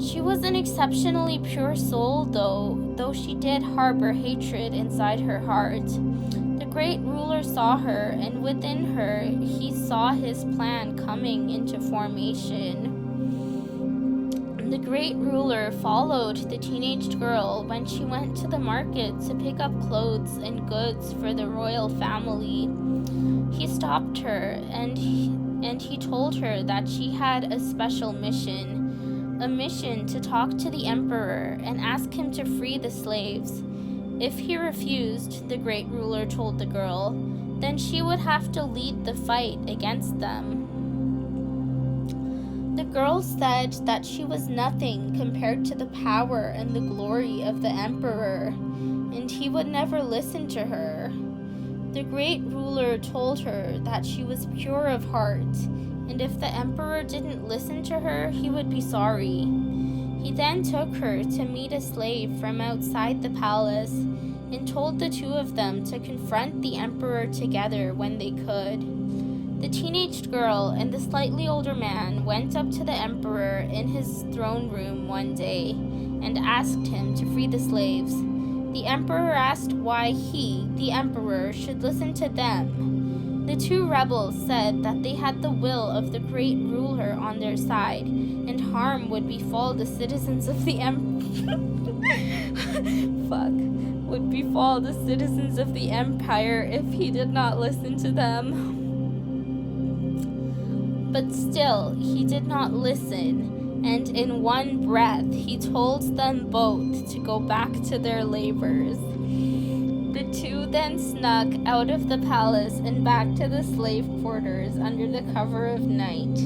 She was an exceptionally pure soul, though she did harbor hatred inside her heart. The great ruler saw her, and within her, he saw his plan coming into formation. The great ruler followed the teenaged girl when she went to the market to pick up clothes and goods for the royal family. He stopped her, and he told her that she had a special mission. A mission to talk to the emperor and ask him to free the slaves. If he refused, the great ruler told the girl, then she would have to lead the fight against them. The girl said that she was nothing compared to the power and the glory of the emperor, and he would never listen to her. The great ruler told her that she was pure of heart, and if the emperor didn't listen to her, he would be sorry. He then took her to meet a slave from outside the palace and told the two of them to confront the emperor together when they could. The teenaged girl and the slightly older man went up to the emperor in his throne room one day and asked him to free the slaves. The emperor asked why he, the emperor, should listen to them. The two rebels said that they had the will of the great ruler on their side, and harm would befall the citizens of the would befall the citizens of the empire if he did not listen to them. But still, he did not listen, and in one breath he told them both to go back to their labors. The two then snuck out of the palace and back to the slave quarters under the cover of night.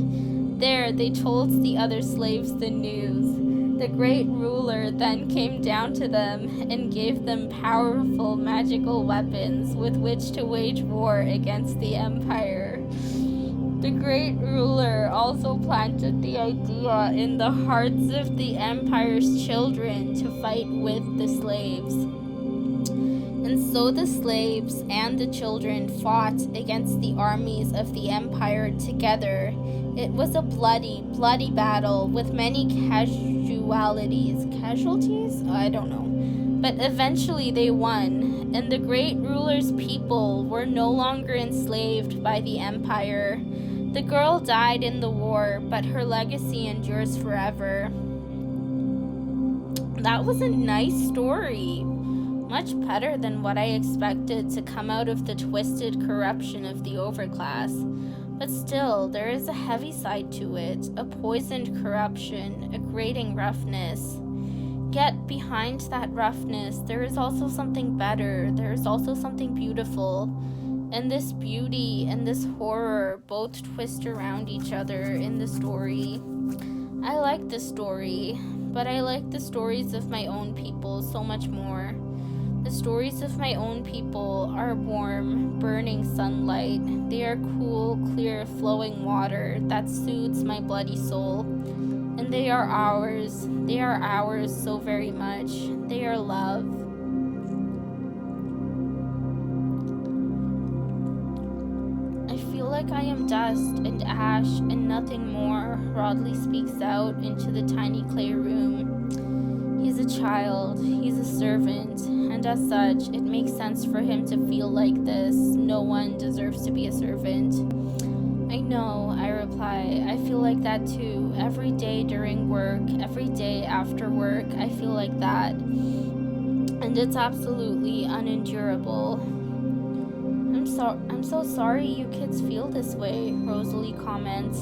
There they told the other slaves the news. The great ruler then came down to them and gave them powerful magical weapons with which to wage war against the empire. The great ruler also planted the idea in the hearts of the empire's children to fight with the slaves. And so the slaves and the children fought against the armies of the empire together. It was a bloody, bloody battle with many casualties? I don't know. But eventually they won, and the great ruler's people were no longer enslaved by the empire. The girl died in the war, but her legacy endures forever. That was a nice story. Much better than what I expected to come out of the twisted corruption of the overclass. But still, there is a heavy side to it, a poisoned corruption, a grating roughness. Yet behind that roughness, there is also something better. There is also something beautiful. And this beauty and this horror both twist around each other in the story. I like the story, but I like the stories of my own people so much more. The stories of my own people are warm, burning sunlight. They are cool, clear, flowing water that soothes my bloody soul. And they are ours. They are ours so very much. They are love. I feel like I am dust and ash and nothing more. Rodley speaks out into the tiny clay room. He's a child, he's a servant, and as such, it makes sense for him to feel like this. No one deserves to be a servant. I know, I reply. I feel like that too. Every day during work, every day after work, I feel like that. And it's absolutely unendurable. I'm so sorry you kids feel this way, Rosalie comments.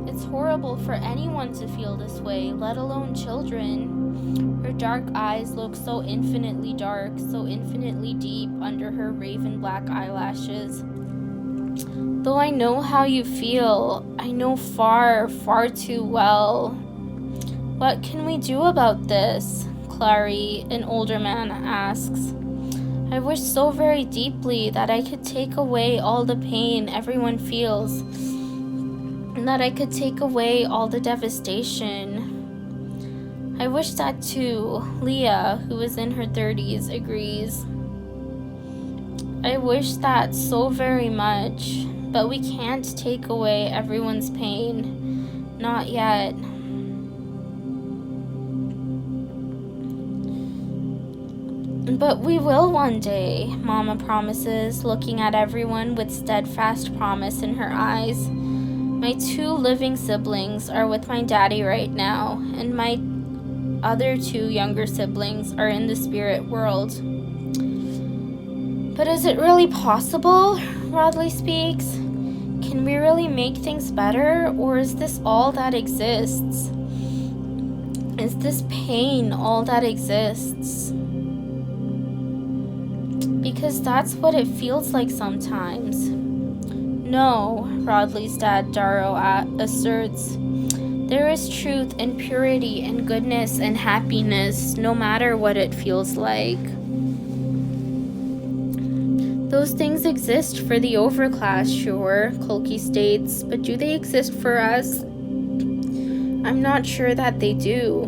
It's horrible for anyone to feel this way, let alone children. Her dark eyes look so infinitely dark, so infinitely deep under her raven black eyelashes. Though I know how you feel, I know far, far too well. What can we do about this? Clary, an older man, asks. I wish so very deeply that I could take away all the pain everyone feels, and that I could take away all the devastation. I wish that too. Leah, who is in her 30s, agrees. I wish that so very much, but we can't take away everyone's pain. Not yet. But we will one day, Mama promises, looking at everyone with steadfast promise in her eyes. My 2 living siblings are with my daddy right now, and my other 2 younger siblings are in the spirit world. But is it really possible? Rodley speaks. Can we really make things better, or is this all that exists? Is this pain all that exists? Because that's what it feels like sometimes. No, Rodley's dad Darrow asserts. There is truth and purity and goodness and happiness, no matter what it feels like. Those things exist for the overclass, sure, Kulki states, but do they exist for us? I'm not sure that they do.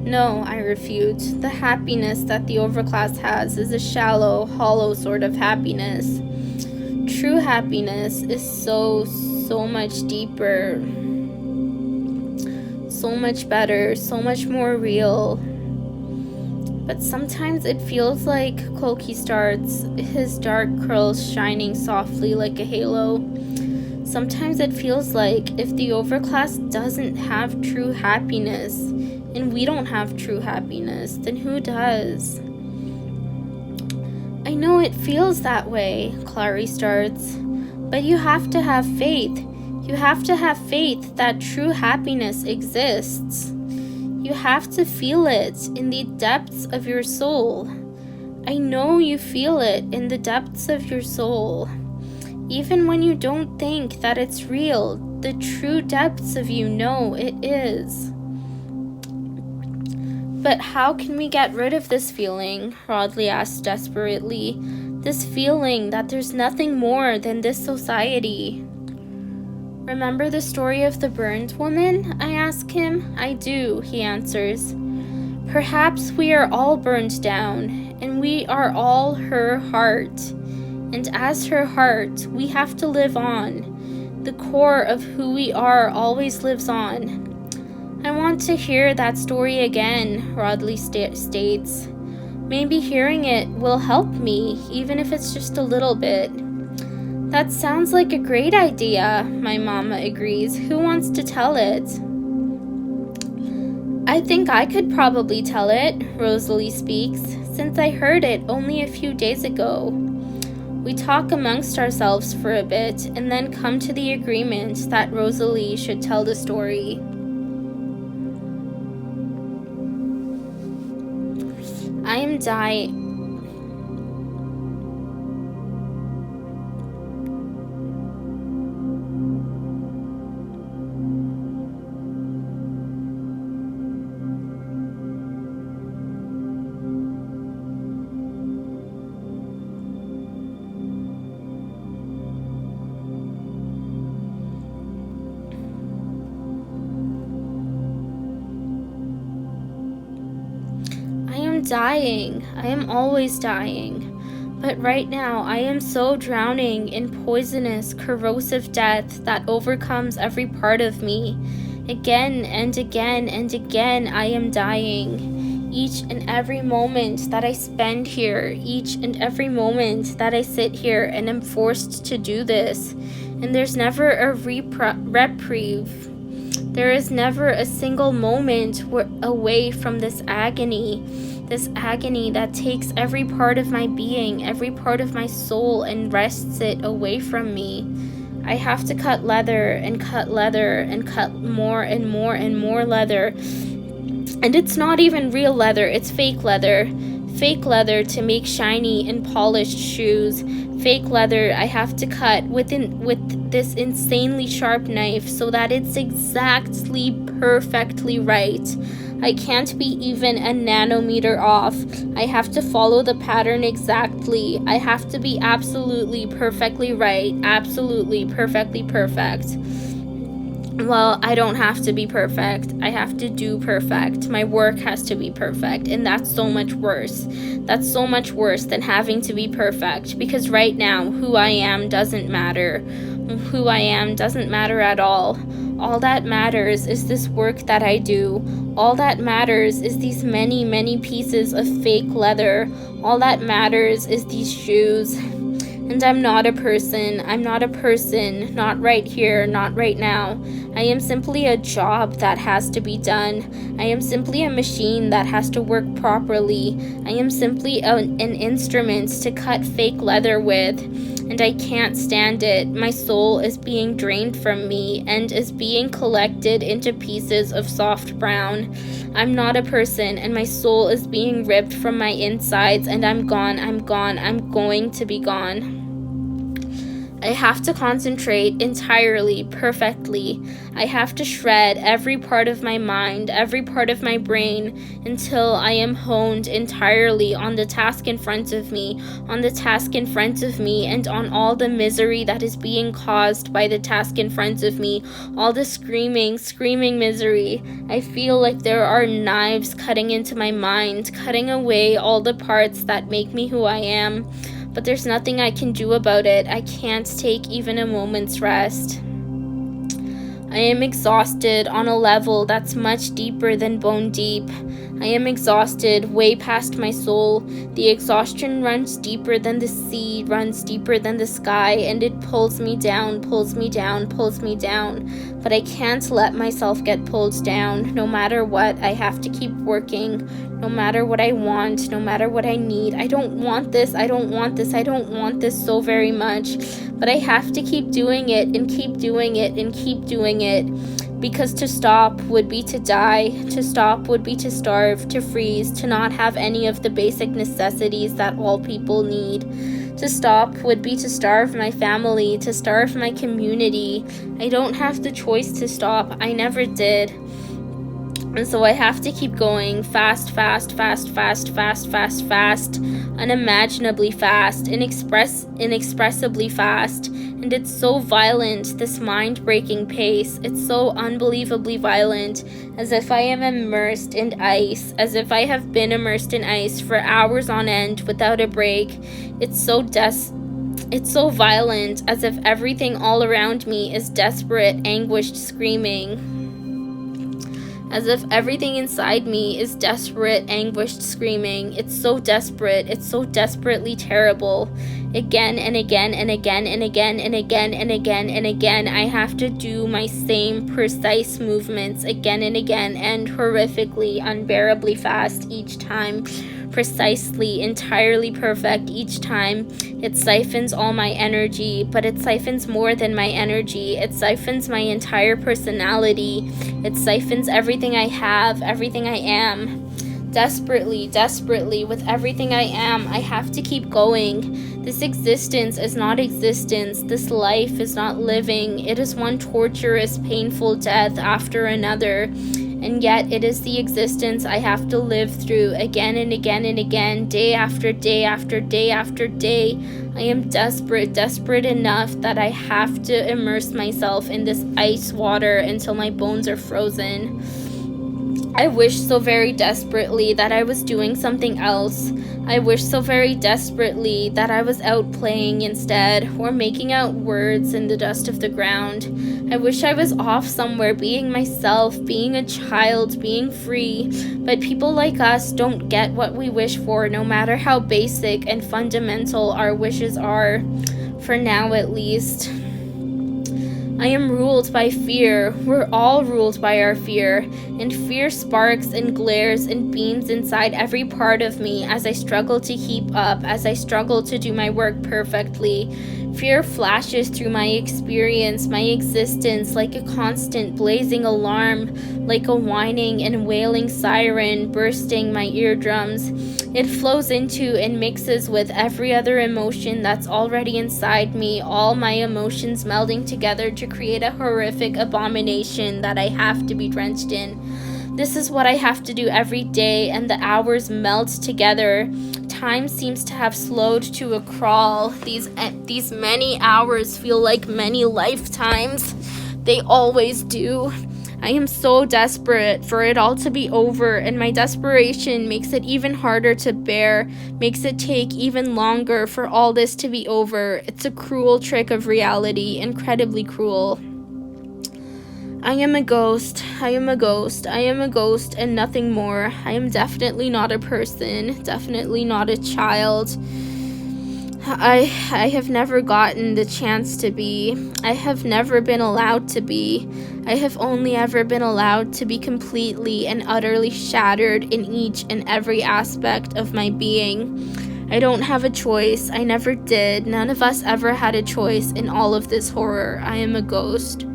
No, I refute. The happiness that the overclass has is a shallow, hollow sort of happiness. True happiness is so much deeper, so much better, so much more real. But sometimes it feels like Koki starts, his dark curls shining softly like a halo. Sometimes it feels like if the overclass doesn't have true happiness, and we don't have true happiness, then who does? I know it feels that way, Clary starts, but you have to have faith. You have to have faith that true happiness exists. You have to feel it in the depths of your soul. I know you feel it in the depths of your soul. Even when you don't think that it's real, the true depths of you know it is. But how can we get rid of this feeling? Rodley asked desperately. This feeling that there's nothing more than this society. Remember the story of the burned woman? I ask him. I do, he answers. Perhaps we are all burned down, and we are all her heart. And as her heart, we have to live on. The core of who we are always lives on. I want to hear that story again, Rodley states. Maybe hearing it will help me, even if it's just a little bit. That sounds like a great idea, my mama agrees. Who wants to tell it? I think I could probably tell it, Rosalie speaks, since I heard it only a few days ago. We talk amongst ourselves for a bit and then come to the agreement that Rosalie should tell the story. I am dying. I am always dying. But right now, I am so drowning in poisonous, corrosive death that overcomes every part of me. Again and again and again, I am dying. Each and every moment that I spend here, each and every moment that I sit here and am forced to do this. And there's never a reprieve. There is never a single moment away from this agony that takes every part of my being, every part of my soul, and wrests it away from me. I have to cut leather and cut leather and cut more and more and more leather. And it's not even real leather, it's fake leather. Fake leather to make shiny and polished shoes. Fake leather I have to cut with this insanely sharp knife so that it's exactly perfectly right. I can't be even a nanometer off. I have to follow the pattern exactly. I have to be absolutely perfectly right. Absolutely perfectly perfect. Well, I don't have to be perfect. I have to do perfect. My work has to be perfect, and that's so much worse. That's so much worse than having to be perfect, because right now, who I am doesn't matter. Who I am doesn't matter at all. All that matters is this work that I do. All that matters is these many, many pieces of fake leather. All that matters is these shoes. And I'm not a person. I'm not a person. Not right here. Not right now. I am simply a job that has to be done. I am simply a machine that has to work properly. I am simply an instrument to cut fake leather with. And I can't stand it. My soul is being drained from me and is being collected into pieces of soft brown. I'm not a person, and my soul is being ripped from my insides, and I'm gone, I'm going to be gone. I have to concentrate entirely, perfectly. I have to shred every part of my mind, every part of my brain, until I am honed entirely on the task in front of me, and on all the misery that is being caused by the task in front of me, all the screaming misery. I feel like there are knives cutting into my mind, cutting away all the parts that make me who I am. But there's nothing I can do about it. I can't take even a moment's rest. I am exhausted on a level that's much deeper than bone deep. I am exhausted way past my soul. The exhaustion runs deeper than the sea, runs deeper than the sky, and it pulls me down, pulls me down, pulls me down. But I can't let myself get pulled down. No matter what, I have to keep working. No matter what I want, no matter what I need. I don't want this, I don't want this, I don't want this so very much. But I have to keep doing it and keep doing it and keep doing it. Because to stop would be to die, to stop would be to starve, to freeze, to not have any of the basic necessities that all people need. To stop would be to starve my family, to starve my community. I don't have the choice to stop. I never did. And so I have to keep going fast, fast, fast, fast, fast, fast, fast, unimaginably fast, inexpressibly fast. And it's so violent, this mind-breaking pace. It's so unbelievably violent, as if I am immersed in ice, as if I have been immersed in ice for hours on end without a break. It's so violent, as if everything all around me is desperate, anguished screaming. As if everything inside me is desperate, anguished screaming. It's so desperate. It's so desperately terrible. Again and again and again and again and again and again and again, I have to do my same precise movements again and again, and horrifically, unbearably fast each time. Precisely, entirely perfect each time. It siphons all my energy, but it siphons more than my energy. It siphons my entire personality. It siphons everything I have, everything I am. Desperately, desperately, with everything I am, I have to keep going. This existence is not existence. This life is not living. It is one torturous, painful death after another. And yet it is the existence I have to live through again and again and again, day after day after day after day. I am desperate, desperate enough that I have to immerse myself in this ice water until my bones are frozen. I wish so very desperately that I was doing something else. I wish so very desperately that I was out playing instead, or making out words in the dust of the ground. I wish I was off somewhere being myself, being a child, being free. But people like us don't get what we wish for, no matter how basic and fundamental our wishes are. For now, at least. I am ruled by fear. We're all ruled by our fear. And fear sparks and glares and beams inside every part of me as I struggle to keep up, as I struggle to do my work perfectly. Fear flashes through my experience, my existence, like a constant blazing alarm, like a whining and wailing siren bursting my eardrums. It flows into and mixes with every other emotion that's already inside me, all my emotions melding together to create a horrific abomination that I have to be drenched in. This is what I have to do every day, and the hours melt together. Time seems to have slowed to a crawl. These many hours feel like many lifetimes. They always do. I am so desperate for it all to be over, and my desperation makes it even harder to bear, makes it take even longer for all this to be over. It's a cruel trick of reality, incredibly cruel. I am a ghost, I am a ghost, I am a ghost and nothing more. I am definitely not a person, definitely not a child. I have never gotten the chance to be. I have never been allowed to be. I have only ever been allowed to be completely and utterly shattered in each and every aspect of my being. I don't have a choice. I never did. None of us ever had a choice in all of this horror. I am a ghost.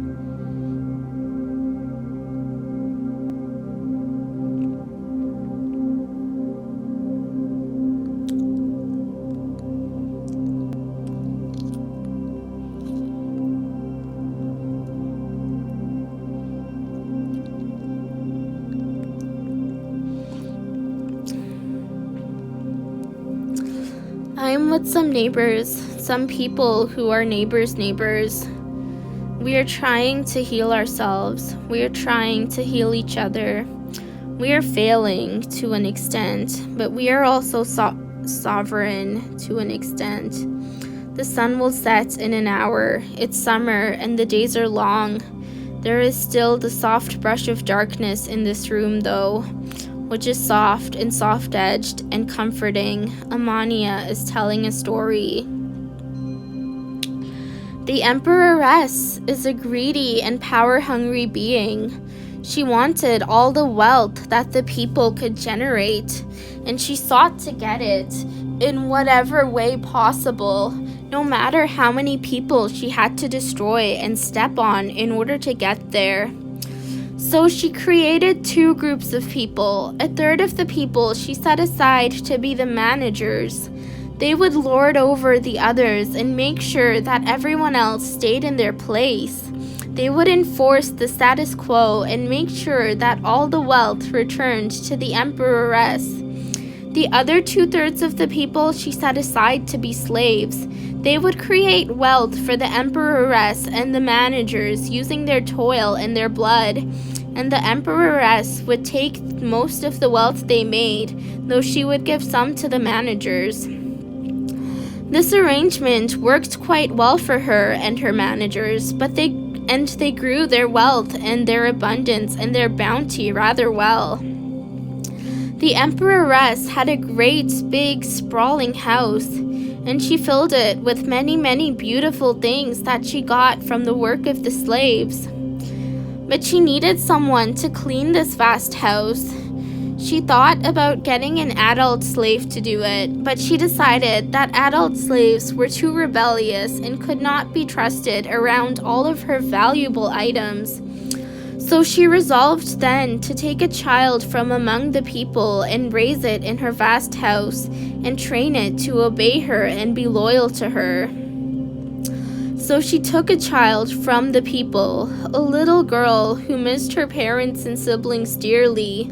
I'm with some neighbors, some people who are neighbors' neighbors. We are trying to heal ourselves. We are trying to heal each other. We are failing to an extent, but we are also sovereign to an extent. The sun will set in an hour. It's summer and the days are long. There is still the soft brush of darkness in this room, though, which is soft and soft-edged and comforting. Amania is telling a story. The Emperoress is a greedy and power-hungry being. She wanted all the wealth that the people could generate, and she sought to get it in whatever way possible, no matter how many people she had to destroy and step on in order to get there. So she created two groups of people. A third of the people she set aside to be the managers. They would lord over the others and make sure that everyone else stayed in their place. They would enforce the status quo and make sure that all the wealth returned to the Emperoress. The other 2/3 of the people she set aside to be slaves. They would create wealth for the Emperoress and the managers using their toil and their blood, and the Emperoress would take most of the wealth they made, though she would give some to the managers. This arrangement worked quite well for her and her managers, but they grew their wealth and their abundance and their bounty rather well. The Emperoress had a great, big, sprawling house, and she filled it with many, many beautiful things that she got from the work of the slaves. But she needed someone to clean this vast house. She thought about getting an adult slave to do it, but she decided that adult slaves were too rebellious and could not be trusted around all of her valuable items. So she resolved then to take a child from among the people and raise it in her vast house and train it to obey her and be loyal to her. So she took a child from the people, a little girl who missed her parents and siblings dearly.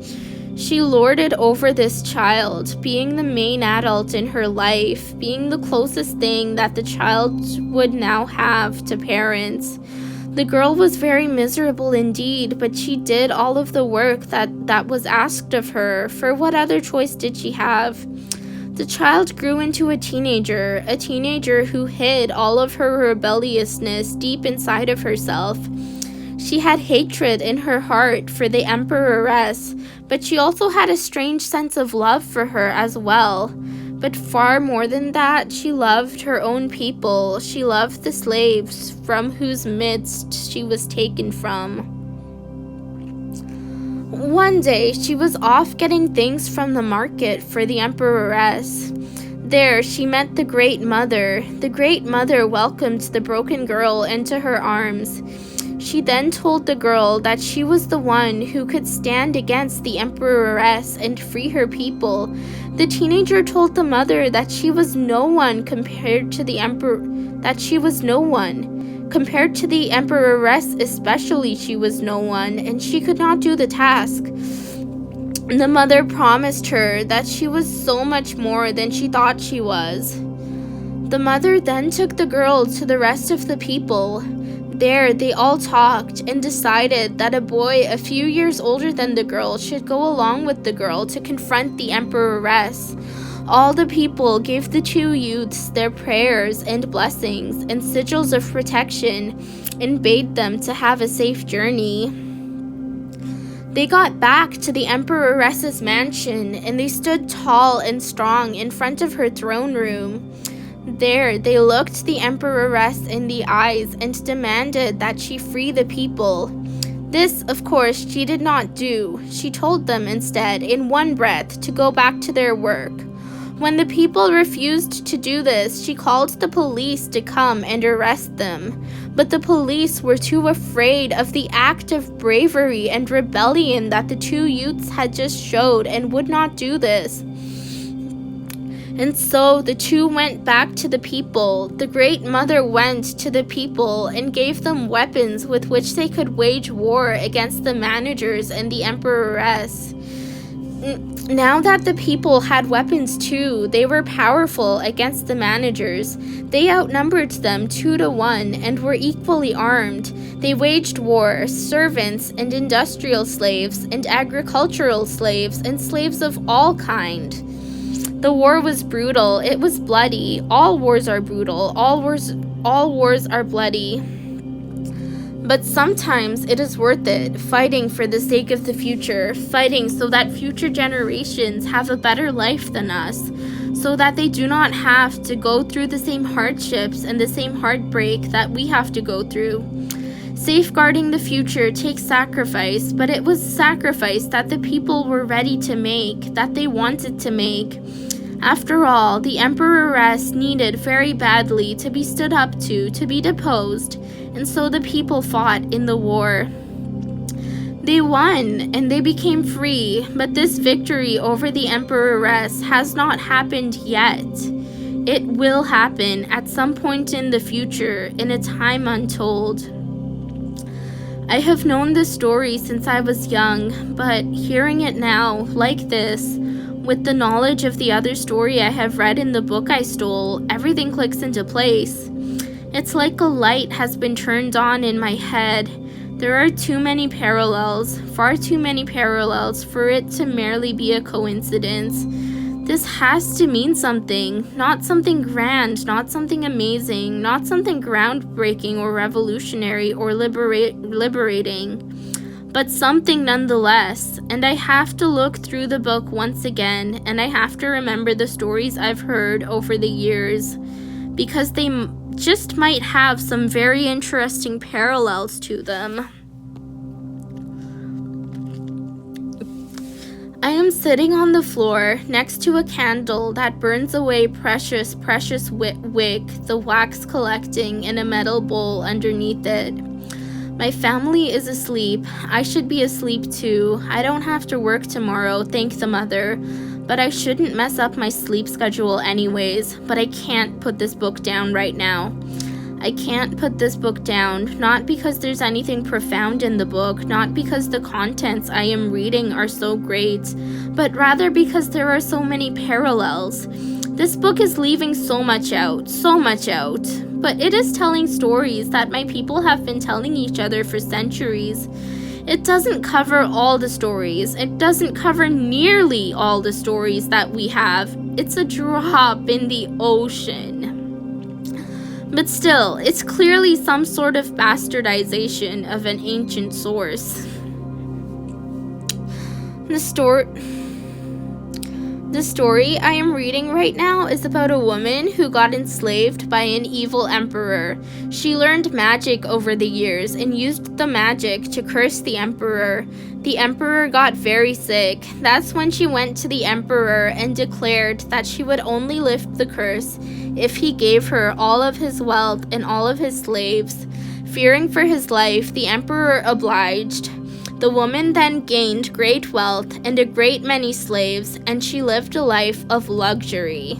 She lorded over this child, being the main adult in her life, being the closest thing that the child would now have to parents. The girl was very miserable indeed, but she did all of the work that was asked of her, for what other choice did she have? The child grew into a teenager who hid all of her rebelliousness deep inside of herself. She had hatred in her heart for the Emperoress, but she also had a strange sense of love for her as well. But far more than that, she loved her own people. She loved the slaves from whose midst she was taken from. One day, she was off getting things from the market for the Emperoress. There, she met the Great Mother. The Great Mother welcomed the broken girl into her arms. She then told the girl that she was the one who could stand against the Emperoress and free her people. The teenager told the mother that she was no one compared to the Compared to the Emperoress especially, she was no one, and she could not do the task. The mother promised her that she was so much more than she thought she was. The mother then took the girl to the rest of the people. There, they all talked and decided that a boy a few years older than the girl should go along with the girl to confront the Emperoress. All the people gave the two youths their prayers and blessings and sigils of protection and bade them to have a safe journey. They got back to the Emperoress's mansion, and they stood tall and strong in front of her throne room. There, they looked the Emperoress in the eyes and demanded that she free the people. This, of course, she did not do. She told them instead, in one breath, to go back to their work. When the people refused to do this, she called the police to come and arrest them. But the police were too afraid of the act of bravery and rebellion that the two youths had just showed and would not do this. And so the two went back to the people. The Great Mother went to the people and gave them weapons with which they could wage war against the managers and the Emperoress. Now that the people had weapons too, they were powerful against the managers. They outnumbered them 2-1 and were equally armed. They waged war, servants and industrial slaves and agricultural slaves and slaves of all kind. The war was brutal. It was bloody. All wars are brutal. All wars are bloody. But sometimes it is worth it, fighting for the sake of the future, fighting so that future generations have a better life than us, so that they do not have to go through the same hardships and the same heartbreak that we have to go through. Safeguarding the future takes sacrifice, but it was sacrifice that the people were ready to make, that they wanted to make. After all, the emperoress needed very badly to be stood up to be deposed, and so the people fought in the war. They won, and they became free, but this victory over the emperoress has not happened yet. It will happen at some point in the future, in a time untold. I have known this story since I was young, but hearing it now, like this, with the knowledge of the other story I have read in the book I stole, everything clicks into place. It's like a light has been turned on in my head. There are too many parallels, far too many parallels, for it to merely be a coincidence. This has to mean something, not something grand, not something amazing, not something groundbreaking or revolutionary or liberating, but something nonetheless. And I have to look through the book once again, and I have to remember the stories I've heard over the years, because they just might have some very interesting parallels to them. I am sitting on the floor next to a candle that burns away precious wick, the wax collecting in a metal bowl underneath it. My family is asleep. I should be asleep too. I don't have to work tomorrow, thank the mother. But I shouldn't mess up my sleep schedule anyways. But I can't put this book down right now. I can't put this book down, not because there's anything profound in the book, not because the contents I am reading are so great, but rather because there are so many parallels. This book is leaving so much out, but it is telling stories that my people have been telling each other for centuries. It doesn't cover all the stories. It doesn't cover nearly all the stories that we have. It's a drop in the ocean. But still, it's clearly some sort of bastardization of an ancient source. The story I am reading right now is about a woman who got enslaved by an evil emperor. She learned magic over the years and used the magic to curse the emperor. The emperor got very sick. That's when she went to the emperor and declared that she would only lift the curse if he gave her all of his wealth and all of his slaves. Fearing for his life, the emperor obliged. The woman then gained great wealth and a great many slaves, and she lived a life of luxury.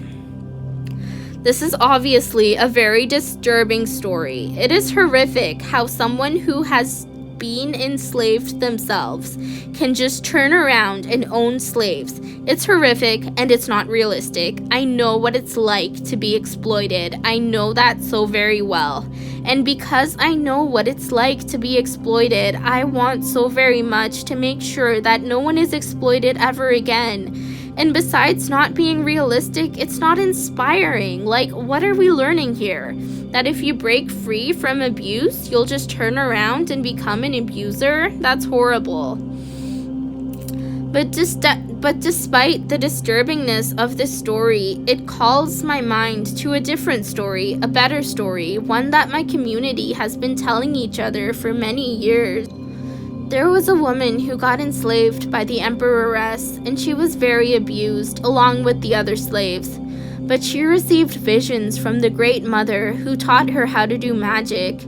This is obviously a very disturbing story. It is horrific how someone who has been enslaved themselves can just turn around and own slaves. It's horrific and it's not realistic. I know what it's like to be exploited. I know that so very well. And because I know what it's like to be exploited, I want so very much to make sure that no one is exploited ever again. And besides not being realistic, it's not inspiring. Like, what are we learning here? That if you break free from abuse, you'll just turn around and become an abuser? That's horrible. But despite the disturbingness of this story, it calls my mind to a different story, a better story, one that my community has been telling each other for many years. There was a woman who got enslaved by the emperoress, and she was very abused, along with the other slaves. But she received visions from the Great Mother, who taught her how to do magic.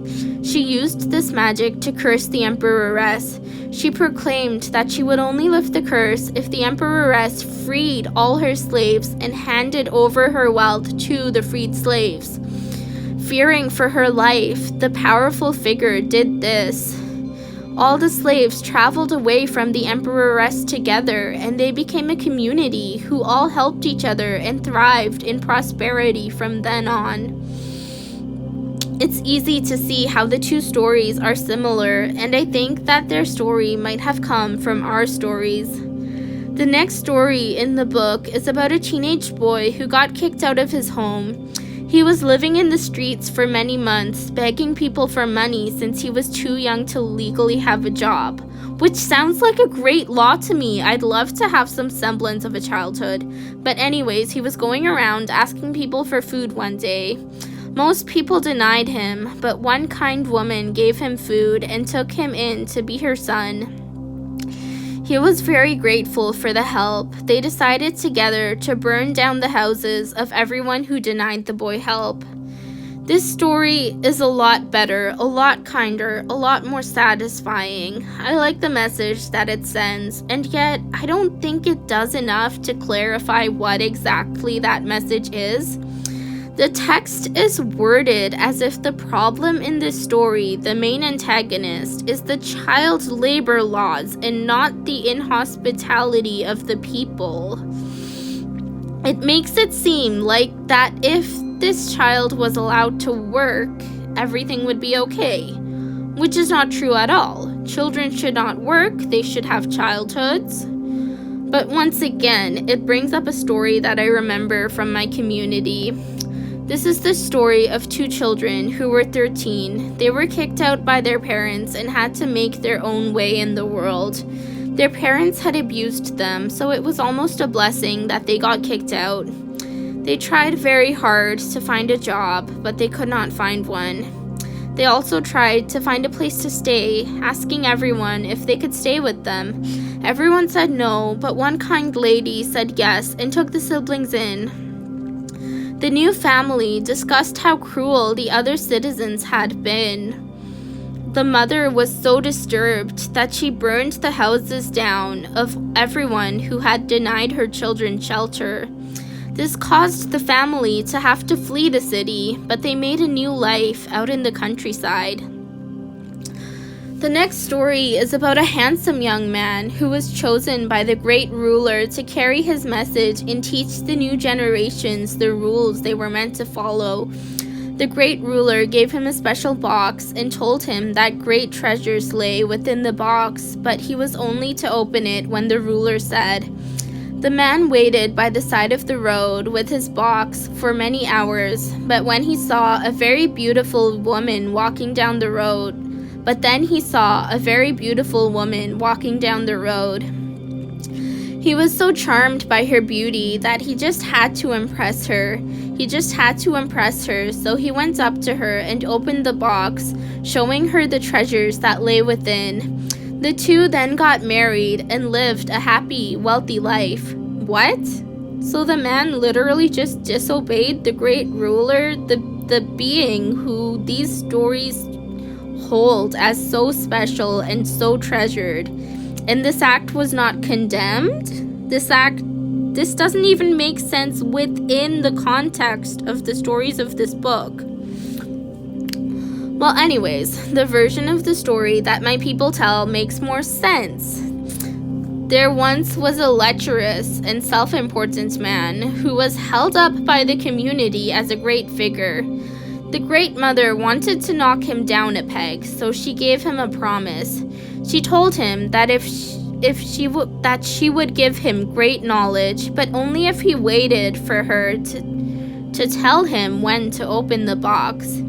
She used this magic to curse the emperoress. She proclaimed that she would only lift the curse if the emperoress freed all her slaves and handed over her wealth to the freed slaves. Fearing for her life, the powerful figure did this. All the slaves traveled away from the emperoress together, and they became a community who all helped each other and thrived in prosperity from then on. It's easy to see how the two stories are similar, and I think that their story might have come from our stories. The next story in the book is about a teenage boy who got kicked out of his home. He was living in the streets for many months, begging people for money since he was too young to legally have a job. Which sounds like a great law to me. I'd love to have some semblance of a childhood. But anyways, he was going around asking people for food one day. Most people denied him, but one kind woman gave him food and took him in to be her son. He was very grateful for the help. They decided together to burn down the houses of everyone who denied the boy help. This story is a lot better, a lot kinder, a lot more satisfying. I like the message that it sends, and yet I don't think it does enough to clarify what exactly that message is. The text is worded as if the problem in this story, the main antagonist, is the child labor laws and not the inhospitality of the people. It makes it seem like that if this child was allowed to work, everything would be okay, which is not true at all. Children should not work, they should have childhoods. But once again, it brings up a story that I remember from my community. This is the story of two children who were 13. They were kicked out by their parents and had to make their own way in the world. Their parents had abused them, so it was almost a blessing that they got kicked out. They tried very hard to find a job, but they could not find one. They also tried to find a place to stay, asking everyone if they could stay with them. Everyone said no, but one kind lady said yes and took the siblings in. The new family discussed how cruel the other citizens had been. The mother was so disturbed that she burned the houses down of everyone who had denied her children shelter. This caused the family to have to flee the city, but they made a new life out in the countryside. The next story is about a handsome young man who was chosen by the great ruler to carry his message and teach the new generations the rules they were meant to follow. The great ruler gave him a special box and told him that great treasures lay within the box, but he was only to open it when the ruler said. The man waited by the side of the road with his box for many hours, but when he saw a very beautiful woman walking down the road, He was so charmed by her beauty that he just had to impress her. So he went up to her and opened the box, showing her the treasures that lay within. The two then got married and lived a happy, wealthy life. What? So the man literally just disobeyed the great ruler, the being who these stories hold as so special and so treasured, and this act was not condemned? This doesn't even make sense within the context of the stories of this book. Well, anyways, the version of the story that my people tell makes more sense. There once was a lecherous and self-important man who was held up by the community as a great figure. The great mother wanted to knock him down a peg, so she gave him a promise. She told him that she would give him great knowledge, but only if he waited for her to tell him when to open the box.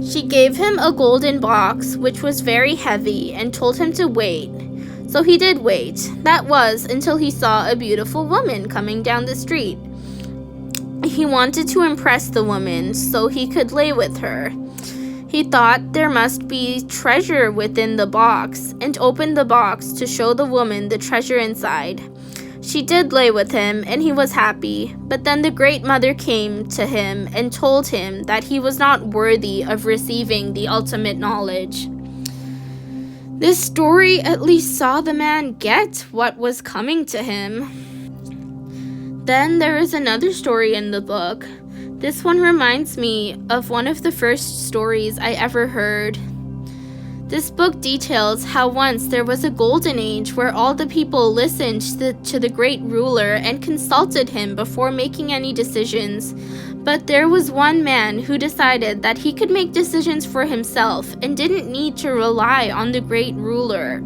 She gave him a golden box, which was very heavy, and told him to wait. So he did wait. That was until he saw a beautiful woman coming down the street. He wanted to impress the woman so he could lay with her. He thought there must be treasure within the box and opened the box to show the woman the treasure inside. She did lay with him and he was happy, but then the great mother came to him and told him that he was not worthy of receiving the ultimate knowledge. This story at least saw the man get what was coming to him. Then there is another story in the book. This one reminds me of one of the first stories I ever heard. This book details how once there was a golden age where all the people listened to the great ruler and consulted him before making any decisions. But there was one man who decided that he could make decisions for himself and didn't need to rely on the great ruler.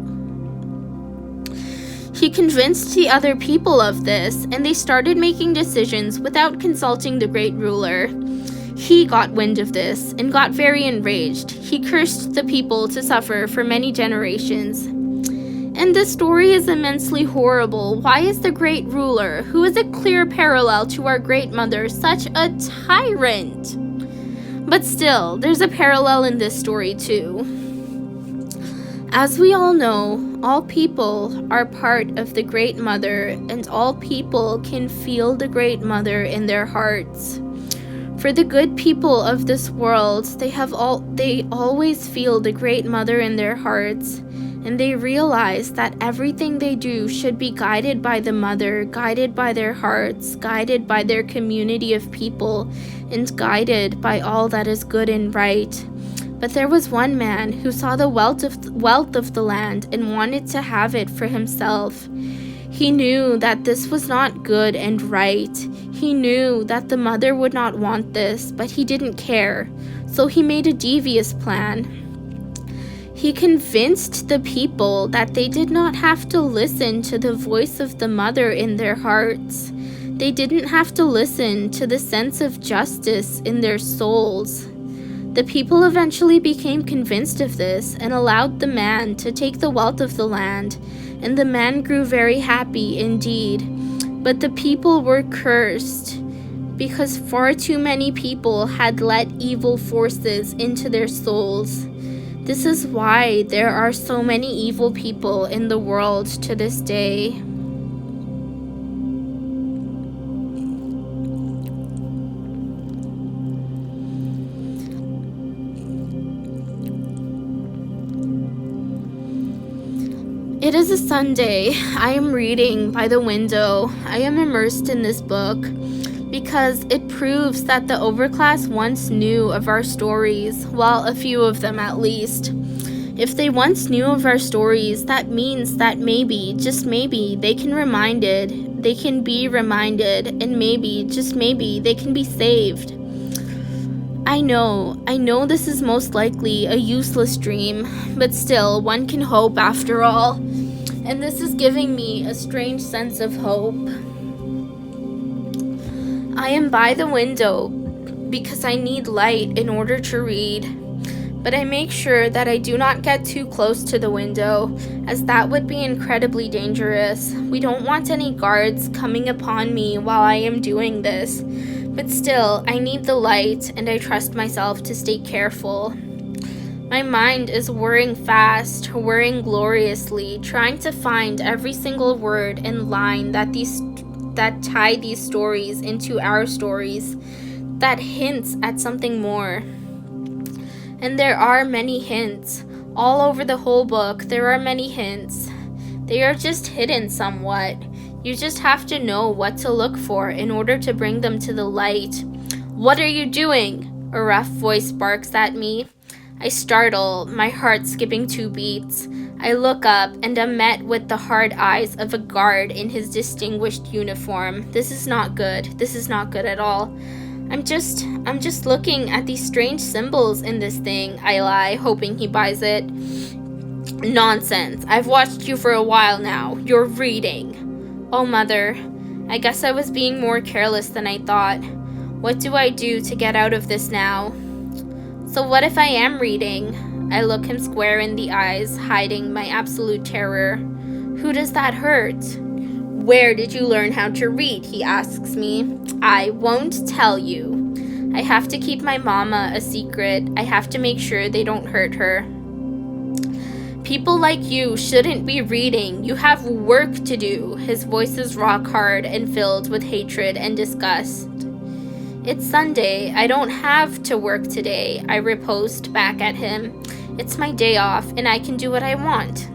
He convinced the other people of this, and they started making decisions without consulting the great ruler. He got wind of this and got very enraged. He cursed the people to suffer for many generations. And this story is immensely horrible. Why is the great ruler, who is a clear parallel to our great mother, such a tyrant? But still, there's a parallel in this story too. As we all know, all people are part of the Great Mother, and all people can feel the Great Mother in their hearts. For the good people of this world, they always feel the Great Mother in their hearts, and they realize that everything they do should be guided by the Mother, guided by their hearts, guided by their community of people, and guided by all that is good and right. But there was one man who saw the wealth of the land and wanted to have it for himself. He knew that this was not good and right. He knew that the Mother would not want this, but he didn't care. So he made a devious plan. He convinced the people that they did not have to listen to the voice of the Mother in their hearts. They didn't have to listen to the sense of justice in their souls. The people eventually became convinced of this and allowed the man to take the wealth of the land, and the man grew very happy indeed. But the people were cursed because far too many people had let evil forces into their souls. This is why there are so many evil people in the world to this day. It is a Sunday. I am reading by the window. I am immersed in this book because it proves that the overclass once knew of our stories, well, a few of them at least. If they once knew of our stories, that means that maybe, just maybe, they can be reminded, and maybe, just maybe, they can be saved. I know this is most likely a useless dream, but still, one can hope after all. And this is giving me a strange sense of hope. I am by the window because I need light in order to read, but I make sure that I do not get too close to the window, as that would be incredibly dangerous. We don't want any guards coming upon me while I am doing this. But still, I need the light, and I trust myself to stay careful. My mind is whirring fast, whirring gloriously, trying to find every single word and line that tie these stories into our stories, that hints at something more. And there are many hints. All over the whole book, there are many hints. They are just hidden somewhat. You just have to know what to look for in order to bring them to the light. What are you doing? A rough voice barks at me. I startle, my heart skipping 2 beats. I look up and am met with the hard eyes of a guard in his distinguished uniform. This is not good. This is not good at all. I'm just looking at these strange symbols in this thing, I lie, hoping he buys it. Nonsense. I've watched you for a while now. You're reading. Oh, Mother, I guess I was being more careless than I thought. What do I do to get out of this now? So what if I am reading? I look him square in the eyes, hiding my absolute terror. Who does that hurt? Where did you learn how to read? He asks me. I won't tell you. I have to keep my mama a secret. I have to make sure they don't hurt her. People like you shouldn't be reading. You have work to do. His voice is rock hard and filled with hatred and disgust. It's Sunday. I don't have to work today. I riposte back at him. It's my day off and I can do what I want.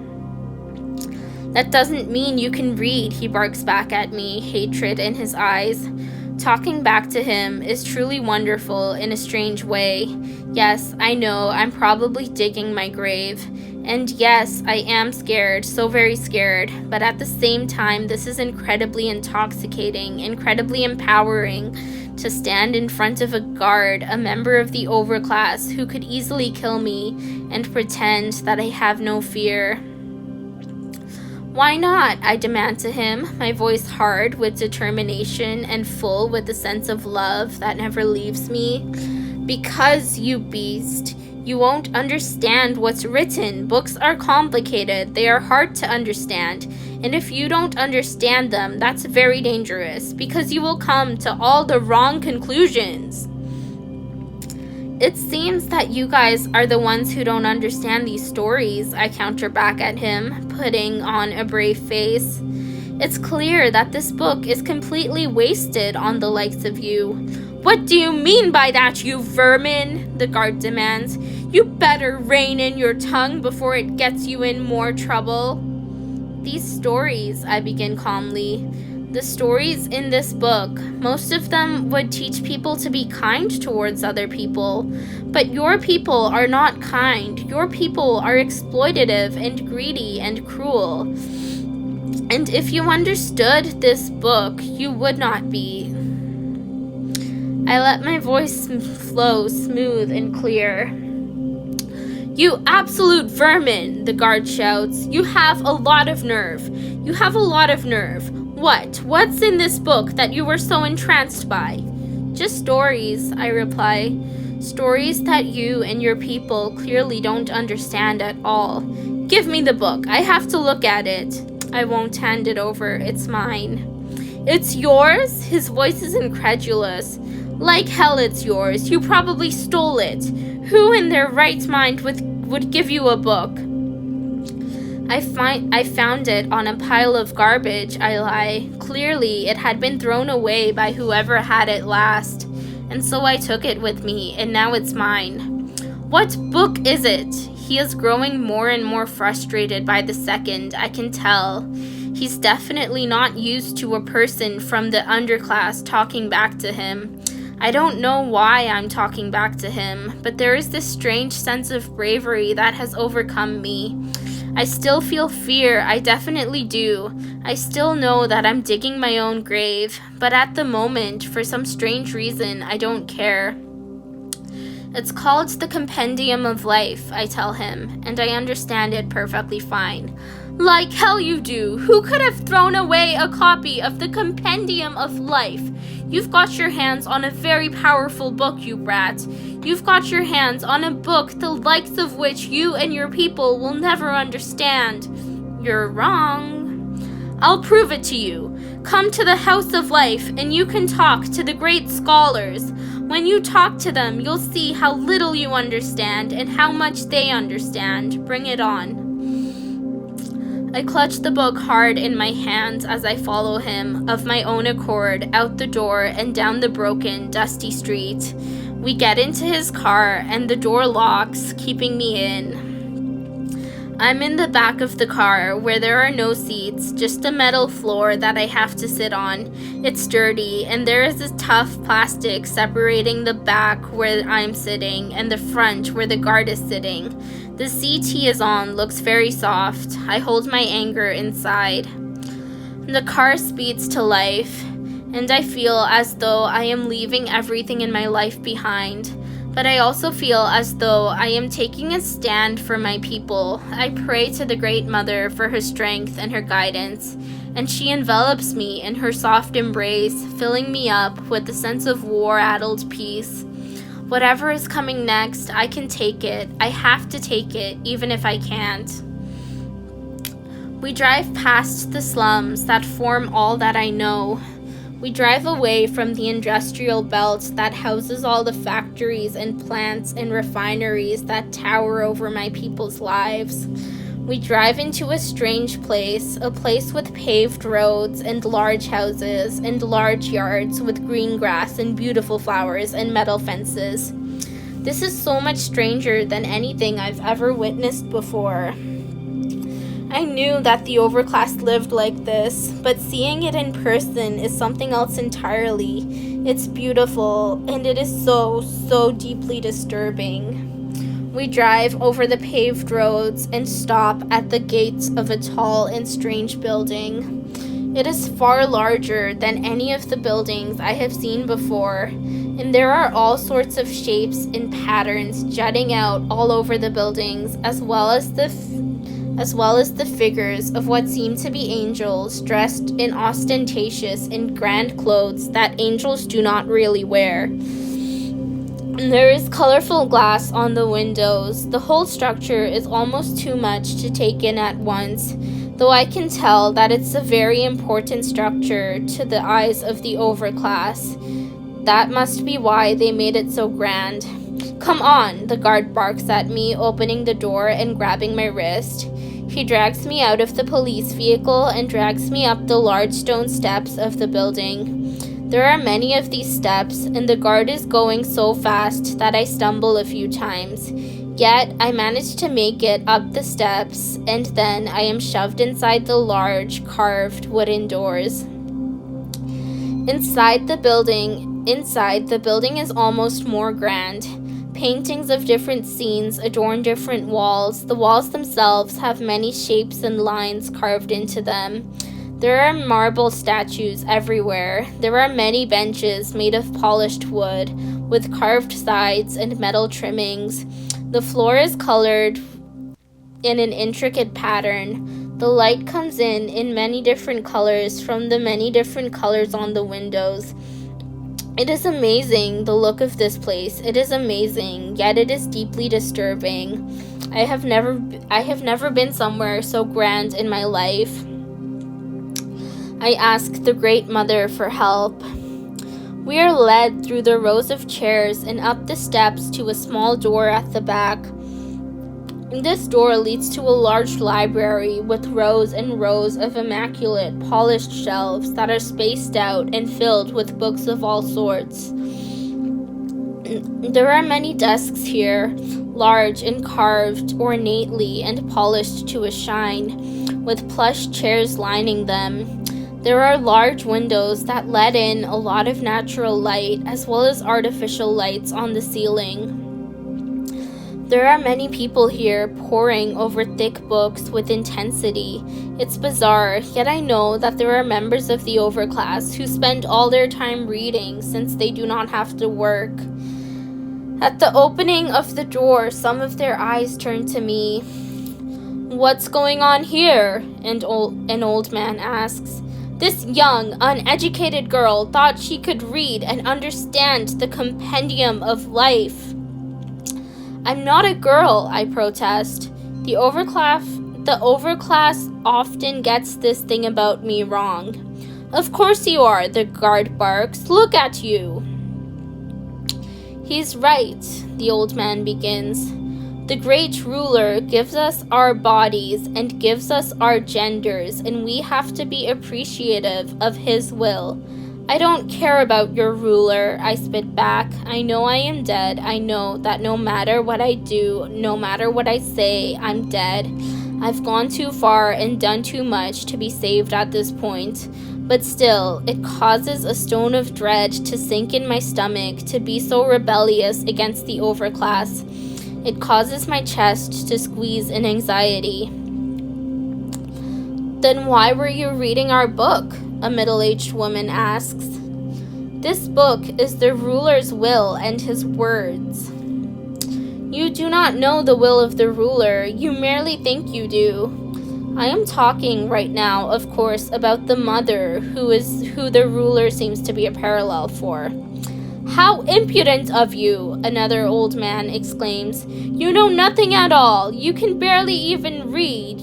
That doesn't mean you can read, he barks back at me, hatred in his eyes. Talking back to him is truly wonderful in a strange way. Yes, I know, I'm probably digging my grave. And yes, I am scared, so very scared, but at the same time, this is incredibly intoxicating, incredibly empowering to stand in front of a guard, a member of the overclass who could easily kill me, and pretend that I have no fear. Why not? I demand to him, my voice hard with determination and full with the sense of love that never leaves me. Because, you beast, you won't understand what's written. Books are complicated. They are hard to understand. And if you don't understand them, that's very dangerous, because you will come to all the wrong conclusions. It seems that you guys are the ones who don't understand these stories, I counter back at him, putting on a brave face. It's clear that this book is completely wasted on the likes of you. What do you mean by that, you vermin? The guard demands. You better rein in your tongue before it gets you in more trouble. These stories, I begin calmly. The stories in this book, most of them would teach people to be kind towards other people. But your people are not kind. Your people are exploitative and greedy and cruel. And if you understood this book, you would not be. I let my voice flow smooth and clear. You absolute vermin, the guard shouts. You have a lot of nerve. You have a lot of nerve. What's in this book that you were so entranced by? Just stories, I reply. Stories that you and your people clearly don't understand at all. Give me the book. I have to look at it. I won't hand it over. It's mine. It's yours? His voice is incredulous. Like hell it's yours. You probably stole it. Who in their right mind would give you a book? I found it on a pile of garbage, I lie. Clearly, it had been thrown away by whoever had it last. And so I took it with me, and now it's mine. What book is it? He is growing more and more frustrated by the second, I can tell. He's definitely not used to a person from the underclass talking back to him. I don't know why I'm talking back to him, but there is this strange sense of bravery that has overcome me. I still feel fear, I definitely do. I still know that I'm digging my own grave, but at the moment, for some strange reason, I don't care. It's called the Compendium of Life, I tell him, and I understand it perfectly fine. Like hell you do! Who could have thrown away a copy of the Compendium of Life? You've got your hands on a very powerful book, you brat. You've got your hands on a book the likes of which you and your people will never understand. You're wrong. I'll prove it to you. Come to the House of Life and you can talk to the great scholars. When you talk to them, you'll see how little you understand and how much they understand. Bring it on. I clutch the book hard in my hands as I follow him, of my own accord, out the door and down the broken, dusty street. We get into his car, and the door locks, keeping me in. I'm in the back of the car, where there are no seats, just a metal floor that I have to sit on. It's dirty, and there is a tough plastic separating the back where I'm sitting and the front where the guard is sitting. The seat he is on looks very soft. I hold my anger inside. The car speeds to life, and I feel as though I am leaving everything in my life behind. But I also feel as though I am taking a stand for my people. I pray to the Great Mother for her strength and her guidance, and she envelops me in her soft embrace, filling me up with a sense of war-addled peace. Whatever is coming next, I can take it. I have to take it, even if I can't. We drive past the slums that form all that I know. We drive away from the industrial belt that houses all the factories and plants and refineries that tower over my people's lives. We drive into a strange place, a place with paved roads and large houses and large yards with green grass and beautiful flowers and metal fences. This is so much stranger than anything I've ever witnessed before. I knew that the overclass lived like this, but seeing it in person is something else entirely. It's beautiful, and it is so deeply disturbing. We drive over the paved roads and stop at the gates of a tall and strange building. It is far larger than any of the buildings I have seen before, and there are all sorts of shapes and patterns jutting out all over the buildings, as well as as well as the figures of what seem to be angels dressed in ostentatious and grand clothes that angels do not really wear. There is colorful glass on the windows. The whole structure is almost too much to take in at once, though I can tell that it's a very important structure to the eyes of the overclass. That must be why they made it so grand. "Come on," the guard barks at me, opening the door and grabbing my wrist. He drags me out of the police vehicle and drags me up the large stone steps of the building. There are many of these steps, and the guard is going so fast that I stumble a few times. Yet, I manage to make it up the steps, and then I am shoved inside the large, carved wooden doors. Inside the building is almost more grand. Paintings of different scenes adorn different walls. The walls themselves have many shapes and lines carved into them. There are marble statues everywhere. There are many benches made of polished wood, with carved sides and metal trimmings. The floor is colored in an intricate pattern. The light comes in many different colors from the many different colors on the windows. It is amazing, the look of this place. It is amazing, yet it is deeply disturbing. I have never been somewhere so grand in my life. I ask the Great Mother for help. We are led through the rows of chairs and up the steps to a small door at the back. This door leads to a large library with rows and rows of immaculate, polished shelves that are spaced out and filled with books of all sorts. There are many desks here, large and carved ornately and polished to a shine, with plush chairs lining them. There are large windows that let in a lot of natural light, as well as artificial lights on the ceiling. There are many people here poring over thick books with intensity. It's bizarre, yet I know that there are members of the overclass who spend all their time reading since they do not have to work. At the opening of the door, some of their eyes turn to me. "What's going on here?" an old man asks. "This young, uneducated girl thought she could read and understand the compendium of life." "I'm not a girl," I protest. The overclass often gets this thing about me wrong. "Of course you are," the guard barks. "Look at you." "He's right," the old man begins. "The great ruler gives us our bodies and gives us our genders, and we have to be appreciative of his will. I don't care about your ruler," I spit back. "I know I am dead. I know that no matter what I do, no matter what I say, I'm dead. I've gone too far and done too much to be saved at this point. But still, it causes a stone of dread to sink in my stomach to be so rebellious against the overclass. It causes my chest to squeeze in anxiety." "Then why were you reading our book?" a middle-aged woman asks. "This book is the ruler's will and his words." "You do not know the will of the ruler. You merely think you do." I am talking right now, of course, about the mother who the ruler seems to be a parallel for. "How impudent of you!" another old man exclaims. "You know nothing at all. You can barely even read.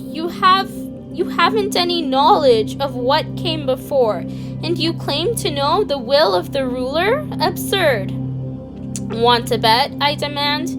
You haven't any knowledge of what came before, and you claim to know the will of the ruler? Absurd." "Want to bet?" I demand.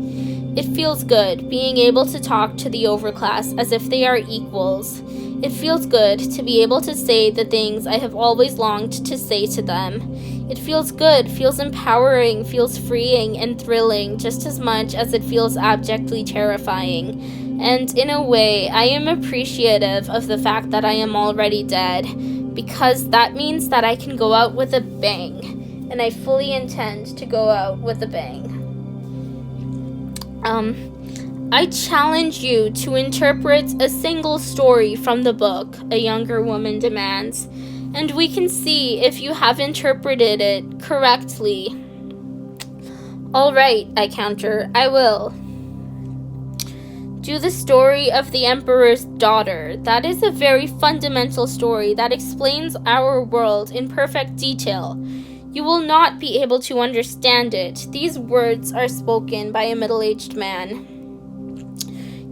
It feels good, being able to talk to the overclass as if they are equals. It feels good to be able to say the things I have always longed to say to them. It feels good, feels empowering, feels freeing and thrilling just as much as it feels abjectly terrifying. And in a way, I am appreciative of the fact that I am already dead, because that means that I can go out with a bang, and I fully intend to go out with a bang. "I challenge you to interpret a single story from the book," a younger woman demands, "and we can see if you have interpreted it correctly." "All right," I counter, "I will." to the story of the Emperor's daughter. That is a very fundamental story that explains our world in perfect detail. You will not be able to understand it. These words are spoken by a middle-aged man.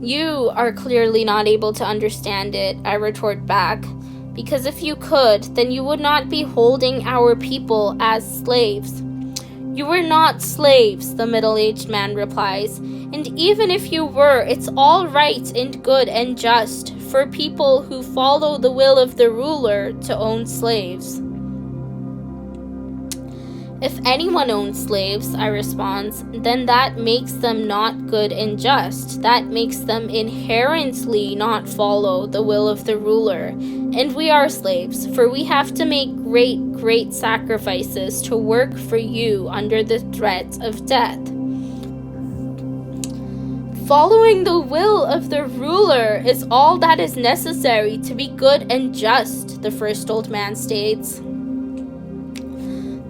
You are clearly not able to understand it, I retort back, because if you could, then you would not be holding our people as slaves. You were not slaves, the middle-aged man replies, and even if you were, it's all right and good and just for people who follow the will of the ruler to own slaves. If anyone owns slaves, I respond, then that makes them not good and just. That makes them inherently not follow the will of the ruler. And we are slaves, for we have to make great, great sacrifices to work for you under the threat of death. Following the will of the ruler is all that is necessary to be good and just, the first old man states.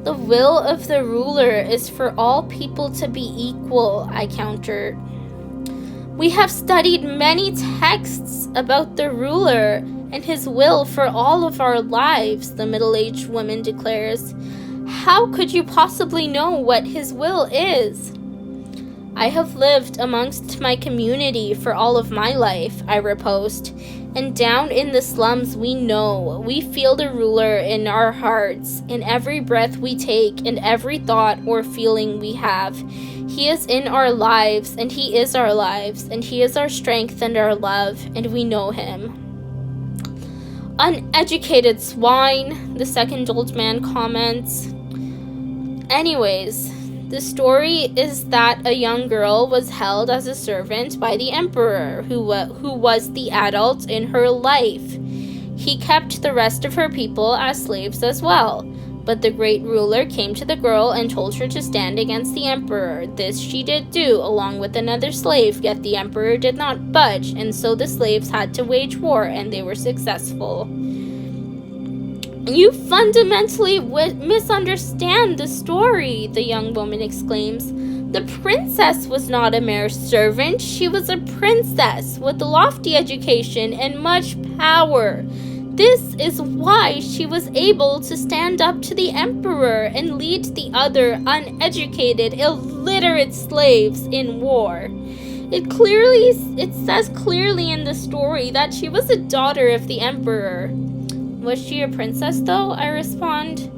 The will of the ruler is for all people to be equal, I countered. We have studied many texts about the ruler and his will for all of our lives, the middle-aged woman declares. How could you possibly know what his will is? I have lived amongst my community for all of my life, I riposte, and down in the slums we feel the ruler in our hearts, in every breath we take, and every thought or feeling we have. He is in our lives, and he is our lives, and he is our strength and our love, and we know him. Uneducated swine, the second old man comments. Anyways, the story is that a young girl was held as a servant by the emperor, who was the adult in her life. He kept the rest of her people as slaves as well. But the great ruler came to the girl and told her to stand against the emperor. This she did do, along with another slave, yet the emperor did not budge, and so the slaves had to wage war, and they were successful. You fundamentally misunderstand the story, the young woman exclaims. The princess was not a mere servant. She was a princess with a lofty education and much power. This is why she was able to stand up to the emperor and lead the other uneducated, illiterate slaves in war. It says clearly in the story that she was a daughter of the emperor. Was she a princess, though? I respond.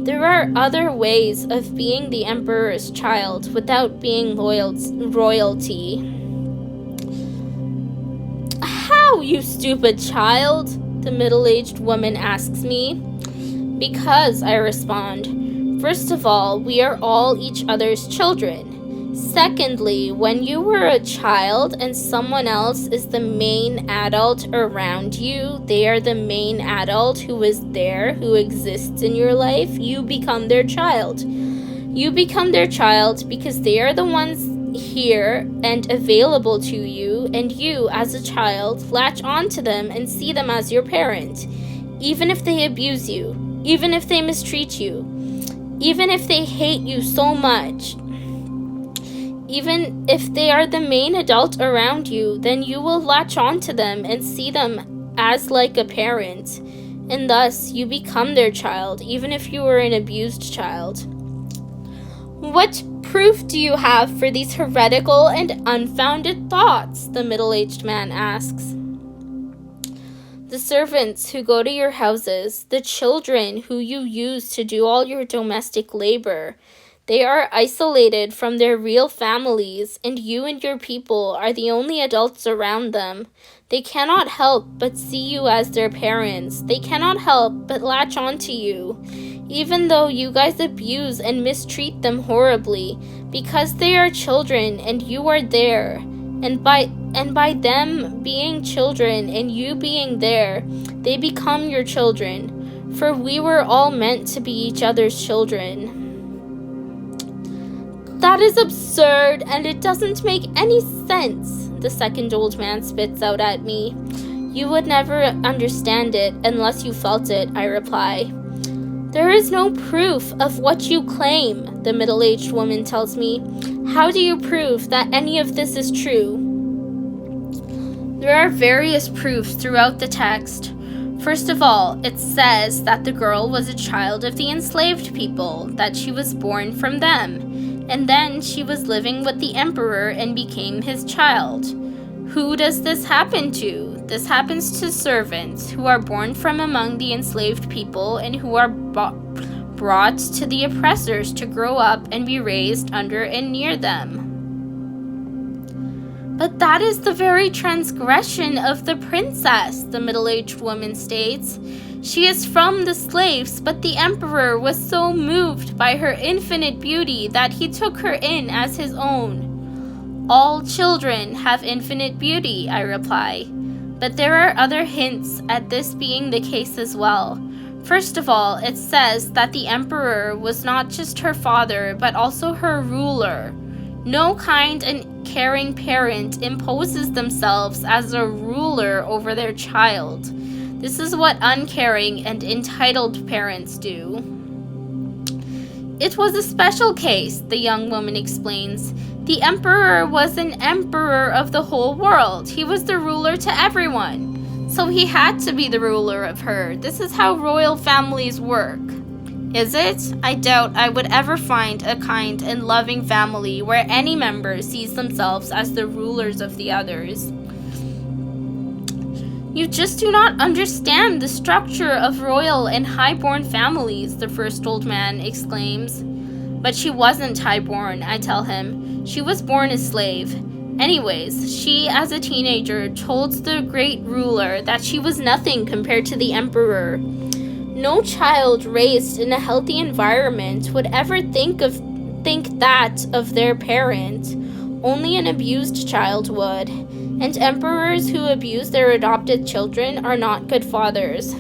There are other ways of being the emperor's child without being royalty. How, you stupid child? The middle-aged woman asks me. Because, I respond. First of all, we are all each other's children. Secondly, when you were a child and someone else is the main adult around you, they are the main adult who is there, who exists in your life, you become their child. You become their child because they are the ones here and available to you, and you, as a child, latch onto them and see them as your parent, even if they abuse you, even if they mistreat you, even if they hate you so much. Even if they are the main adult around you, then you will latch onto them and see them as like a parent, and thus you become their child, even if you were an abused child. What proof do you have for these heretical and unfounded thoughts? The middle-aged man asks. The servants who go to your houses, the children who you use to do all your domestic labor, they are isolated from their real families, and you and your people are the only adults around them. They cannot help but see you as their parents. They cannot help but latch onto you, even though you guys abuse and mistreat them horribly, because they are children and you are there. And by them being children and you being there, they become your children, for we were all meant to be each other's children. That is absurd, and it doesn't make any sense, the second old man spits out at me. You would never understand it unless you felt it, I reply. There is no proof of what you claim, the middle-aged woman tells me. How do you prove that any of this is true? There are various proofs throughout the text. First of all, it says that the girl was a child of the enslaved people, that she was born from them, and then she was living with the emperor and became his child. Who does this happen to? This happens to servants who are born from among the enslaved people and who are brought to the oppressors to grow up and be raised under and near them. But that is the very transgression of the princess, the middle-aged woman states. She is from the slaves, but the emperor was so moved by her infinite beauty that he took her in as his own. All children have infinite beauty, I reply. But there are other hints at this being the case as well. First of all, it says that the emperor was not just her father, but also her ruler. No kind and caring parent imposes themselves as a ruler over their child. This is what uncaring and entitled parents do. It was a special case, the young woman explains. The emperor was an emperor of the whole world. He was the ruler to everyone. So he had to be the ruler of her. This is how royal families work. Is it? I doubt I would ever find a kind and loving family where any member sees themselves as the rulers of the others. You just do not understand the structure of royal and high-born families, the first old man exclaims. But she wasn't high-born, I tell him. She was born a slave. Anyways, she, as a teenager, told the great ruler that she was nothing compared to the emperor. No child raised in a healthy environment would ever think that of their parent. Only an abused child would. And emperors who abuse their adopted children are not good fathers.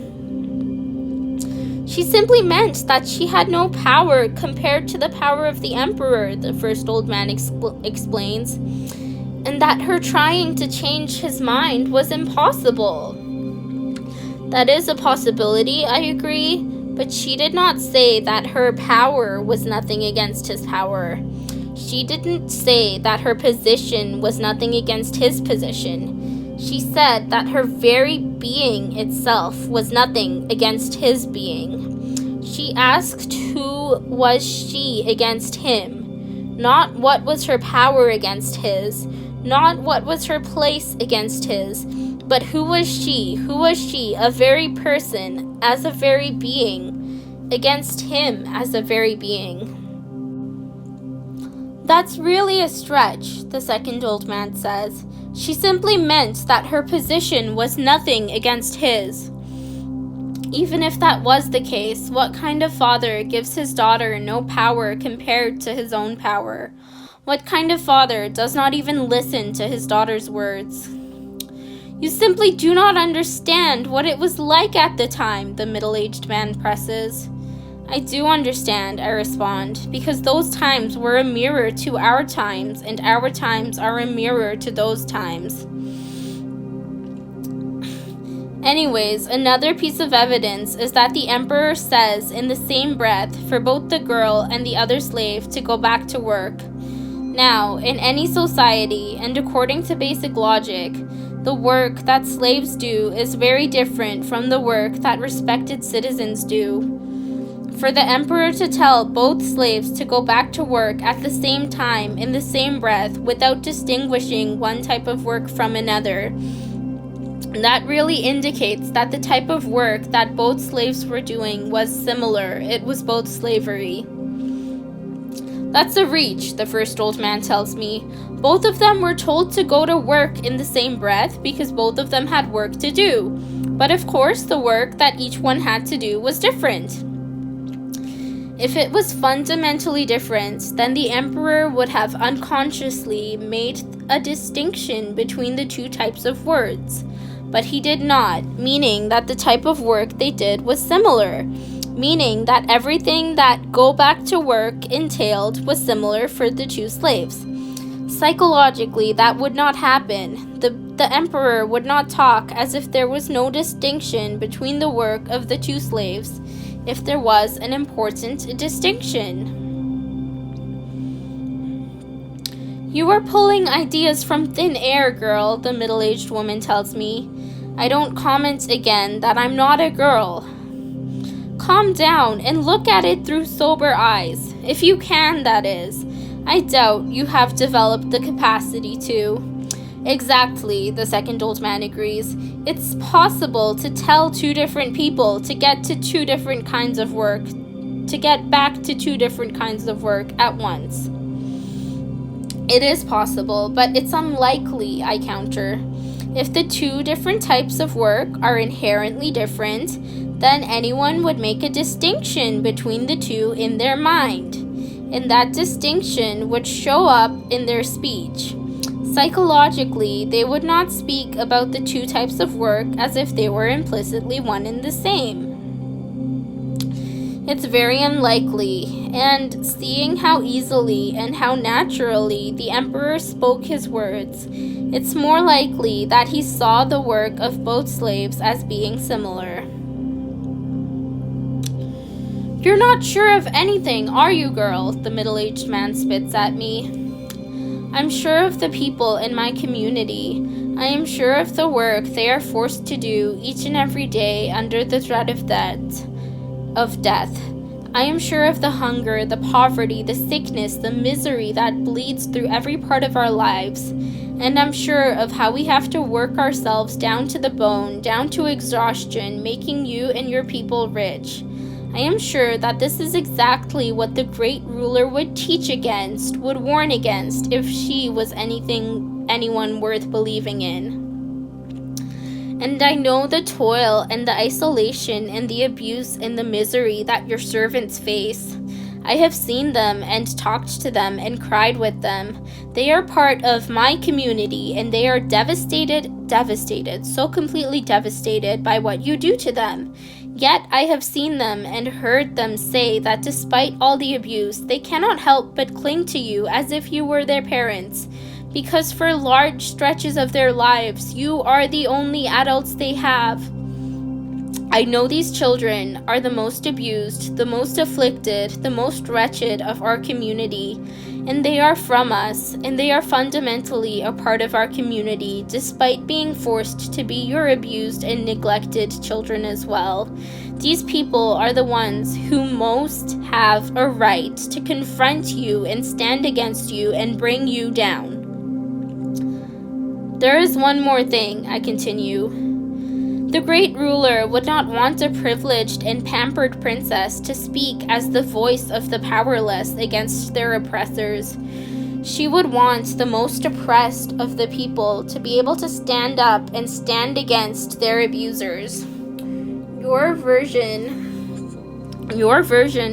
She simply meant that she had no power compared to the power of the emperor, the first old man explains, and that her trying to change his mind was impossible. That is a possibility, I agree, but she did not say that her power was nothing against his power. She didn't say that her position was nothing against his position. She said that her very being itself was nothing against his being. She asked who was she against him, not what was her power against his, not what was her place against his, but who was she, a very person, as a very being, against him as a very being. That's really a stretch, the second old man says. She simply meant that her position was nothing against his. Even if that was the case, what kind of father gives his daughter no power compared to his own power? What kind of father does not even listen to his daughter's words? You simply do not understand what it was like at the time, the middle-aged man presses. I do understand, I respond, because those times were a mirror to our times, and our times are a mirror to those times. Anyways, another piece of evidence is that the emperor says in the same breath for both the girl and the other slave to go back to work. Now, in any society, and according to basic logic, the work that slaves do is very different from the work that respected citizens do. For the emperor to tell both slaves to go back to work at the same time in the same breath without distinguishing one type of work from another, that really indicates that the type of work that both slaves were doing was similar. It was both slavery. That's a reach, the first old man tells me. Both of them were told to go to work in the same breath because both of them had work to do. But of course, the work that each one had to do was different. If it was fundamentally different, then the emperor would have unconsciously made a distinction between the two types of words. But he did not, meaning that the type of work they did was similar, meaning that everything that go back to work entailed was similar for the two slaves. Psychologically, that would not happen. The emperor would not talk as if there was no distinction between the work of the two slaves, if there was an important distinction. You are pulling ideas from thin air, girl, the middle-aged woman tells me. I don't comment again that I'm not a girl. Calm down and look at it through sober eyes. If you can, that is. I doubt you have developed the capacity to. Exactly, the second old man agrees. It's possible to tell two different people to get to two different kinds of work, to get back to two different kinds of work at once. It is possible, but it's unlikely, I counter. If the two different types of work are inherently different, then anyone would make a distinction between the two in their mind, and that distinction would show up in their speech. Psychologically, they would not speak about the two types of work as if they were implicitly one and the same. It's very unlikely, and seeing how easily and how naturally the emperor spoke his words, it's more likely that he saw the work of both slaves as being similar. You're not sure of anything, are you, girl? The middle-aged man spits at me. I'm sure of the people in my community. I am sure of the work they are forced to do each and every day under the threat of death. I am sure of the hunger, the poverty, the sickness, the misery that bleeds through every part of our lives. And I'm sure of how we have to work ourselves down to the bone, down to exhaustion, making you and your people rich. I am sure that this is exactly what the great ruler would teach against, would warn against, if she was anyone worth believing in. And I know the toil and the isolation and the abuse and the misery that your servants face. I have seen them and talked to them and cried with them. They are part of my community and they are devastated, so completely devastated by what you do to them. Yet I have seen them and heard them say that despite all the abuse, they cannot help but cling to you as if you were their parents. Because for large stretches of their lives, you are the only adults they have. I know these children are the most abused, the most afflicted, the most wretched of our community, and they are from us, and they are fundamentally a part of our community, despite being forced to be your abused and neglected children as well. These people are the ones who most have a right to confront you and stand against you and bring you down. There is one more thing, I continue. The great ruler would not want a privileged and pampered princess to speak as the voice of the powerless against their oppressors. She would want the most oppressed of the people to be able to stand up and stand against their abusers. Your version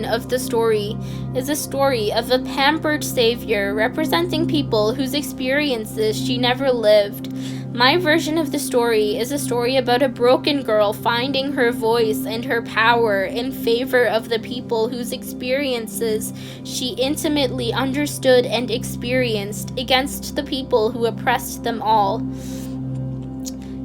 of the story is a story of a pampered savior representing people whose experiences she never lived. My version of the story is a story about a broken girl finding her voice and her power in favor of the people whose experiences she intimately understood and experienced against the people who oppressed them all.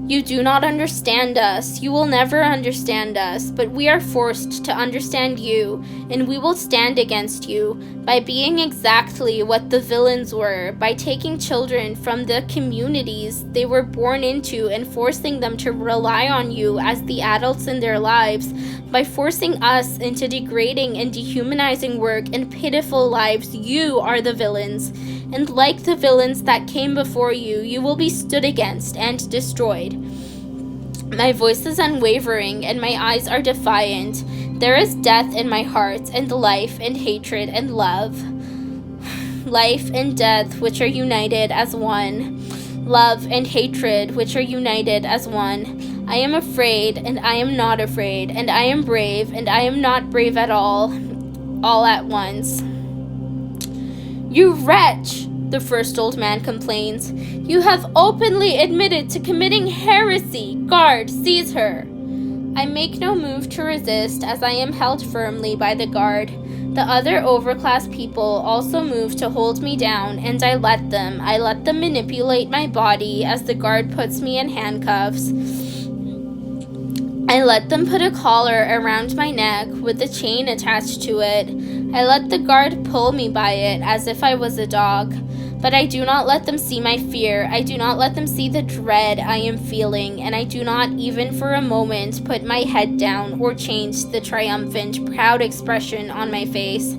You do not understand us. You will never understand us, but we are forced to understand you, and we will stand against you by being exactly what the villains were, by taking children from the communities they were born into and forcing them to rely on you as the adults in their lives, by forcing us into degrading and dehumanizing work and pitiful lives. You are the villains, and like the villains that came before you, you will be stood against and destroyed. My voice is unwavering and my eyes are defiant. There is death in my heart, and life and hatred and love. Life and death which are united as one. Love and hatred which are united as one. I am afraid and I am not afraid, and I am brave and I am not brave at all at once. You wretch! The first old man complains. You have openly admitted to committing heresy. Guard, seize her. I make no move to resist as I am held firmly by the guard. The other overclass people also move to hold me down, and I let them manipulate my body as the guard puts me in handcuffs. I let them put a collar around my neck with a chain attached to it. I let the guard pull me by it as if I was a dog. But I do not let them see my fear. I do not let them see the dread I am feeling, and I do not even for a moment put my head down or change the triumphant, proud expression on my face.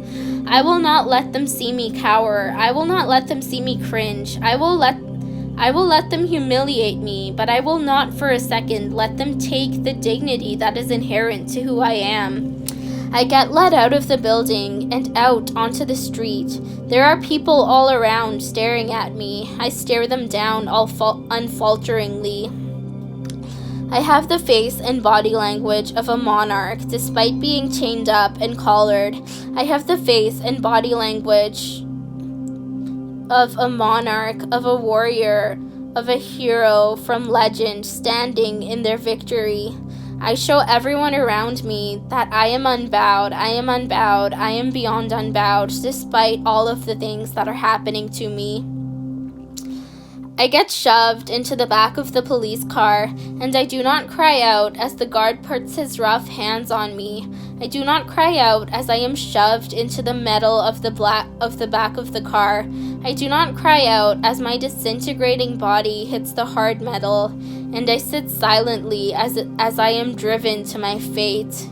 I will not let them see me cower. I will not let them see me cringe. I will let them humiliate me, but I will not for a second let them take the dignity that is inherent to who I am. I get led out of the building and out onto the street. There are people all around staring at me. I stare them down unfalteringly. I have the face and body language of a monarch despite being chained up and collared. I have the face and body language of a monarch, of a warrior, of a hero from legend standing in their victory. I show everyone around me that I am unbowed, I am unbowed, I am beyond unbowed, despite all of the things that are happening to me. I get shoved into the back of the police car, and I do not cry out as the guard puts his rough hands on me. I do not cry out as I am shoved into the metal of the back of the car. I do not cry out as my disintegrating body hits the hard metal, and I sit silently as I am driven to my fate.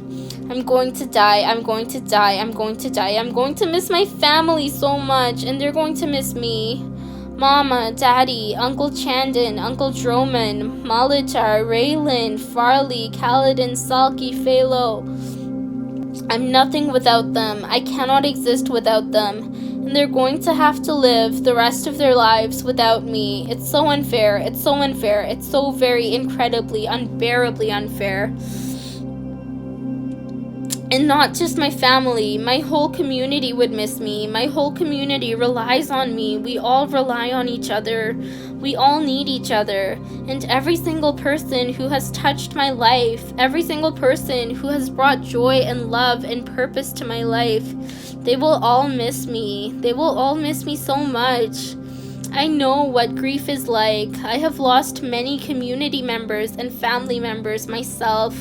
I'm going to die, I'm going to die, I'm going to die. I'm going to miss my family so much, and they're going to miss me. Mama, Daddy, Uncle Chandon, Uncle Droman, Malatar, Raylan, Farley, Kaladin, Salki, Phalo. I'm nothing without them. I cannot exist without them. And they're going to have to live the rest of their lives without me. It's so unfair. It's so unfair. It's so very incredibly, unbearably unfair. And not just my family, my whole community would miss me. My whole community relies on me. We all rely on each other. We all need each other. And every single person who has touched my life, every single person who has brought joy and love and purpose to my life, they will all miss me. They will all miss me so much. I know what grief is like. I have lost many community members and family members myself.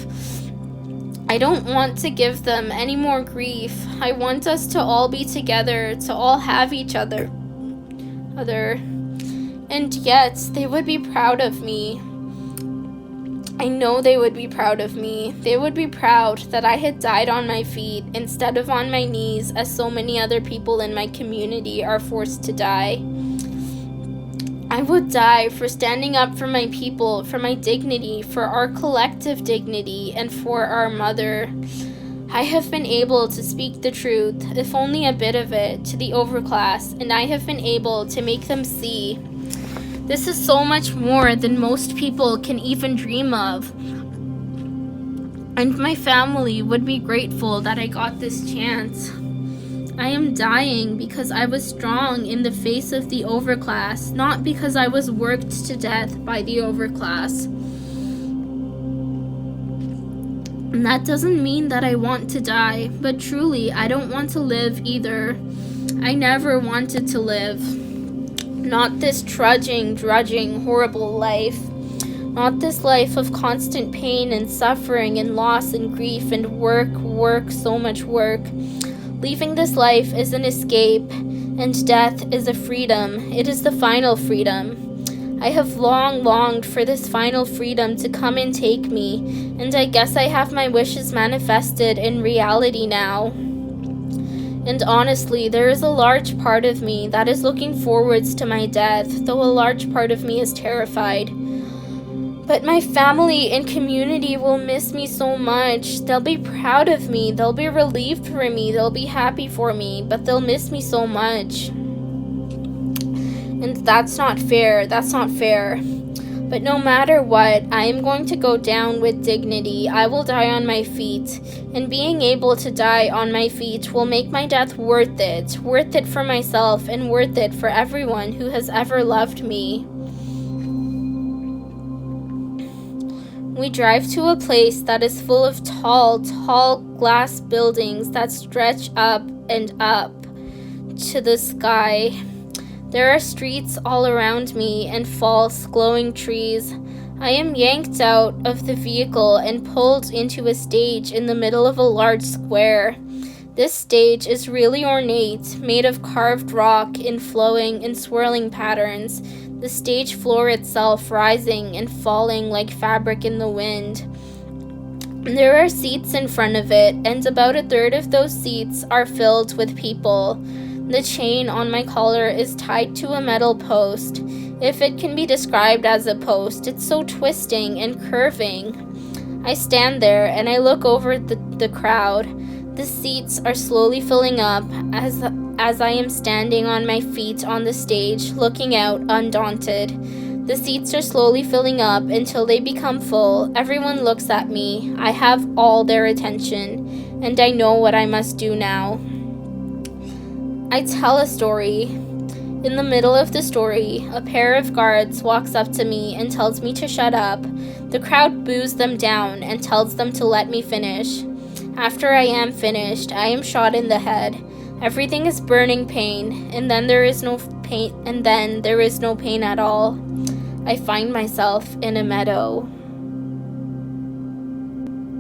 I don't want to give them any more grief. I want us to all be together, to all have each other. And yet, they would be proud of me. I know they would be proud of me. They would be proud that I had died on my feet instead of on my knees, as so many other people in my community are forced to die. I would die for standing up for my people, for my dignity, for our collective dignity, and for our mother. I have been able to speak the truth, if only a bit of it, to the overclass, and I have been able to make them see. This is so much more than most people can even dream of. And my family would be grateful that I got this chance. I am dying because I was strong in the face of the overclass, not because I was worked to death by the overclass. And that doesn't mean that I want to die, but truly, I don't want to live either. I never wanted to live. Not this drudging, horrible life. Not this life of constant pain and suffering and loss and grief and work, so much work. Leaving this life is an escape, and death is a freedom. It is the final freedom. I have long longed for this final freedom to come and take me, and I guess I have my wishes manifested in reality now. And honestly, there is a large part of me that is looking forwards to my death, though a large part of me is terrified. But my family and community will miss me so much. They'll be proud of me. They'll be relieved for me. They'll be happy for me. But they'll miss me so much. And that's not fair. That's not fair. But no matter what, I am going to go down with dignity. I will die on my feet. And being able to die on my feet will make my death worth it. Worth it for myself and worth it for everyone who has ever loved me. We drive to a place that is full of tall glass buildings that stretch up and up to the sky. There are streets all around me and false, glowing trees. I am yanked out of the vehicle and pulled into a stage in the middle of a large square. This stage is really ornate, made of carved rock in flowing and swirling patterns, the stage floor itself rising and falling like fabric in the wind. There are seats in front of it, and about a third of those seats are filled with people. The chain on my collar is tied to a metal post. If it can be described as a post, it's so twisting and curving. I stand there and I look over the crowd. The seats are slowly filling up as I am standing on my feet on the stage, looking out, undaunted. The seats are slowly filling up until they become full. Everyone looks at me. I have all their attention, and I know what I must do now. I tell a story. In the middle of the story, a pair of guards walks up to me and tells me to shut up. The crowd boos them down and tells them to let me finish. After I am finished, I am shot in the head. Everything is burning pain, and then there is no pain at all. I find myself in a meadow.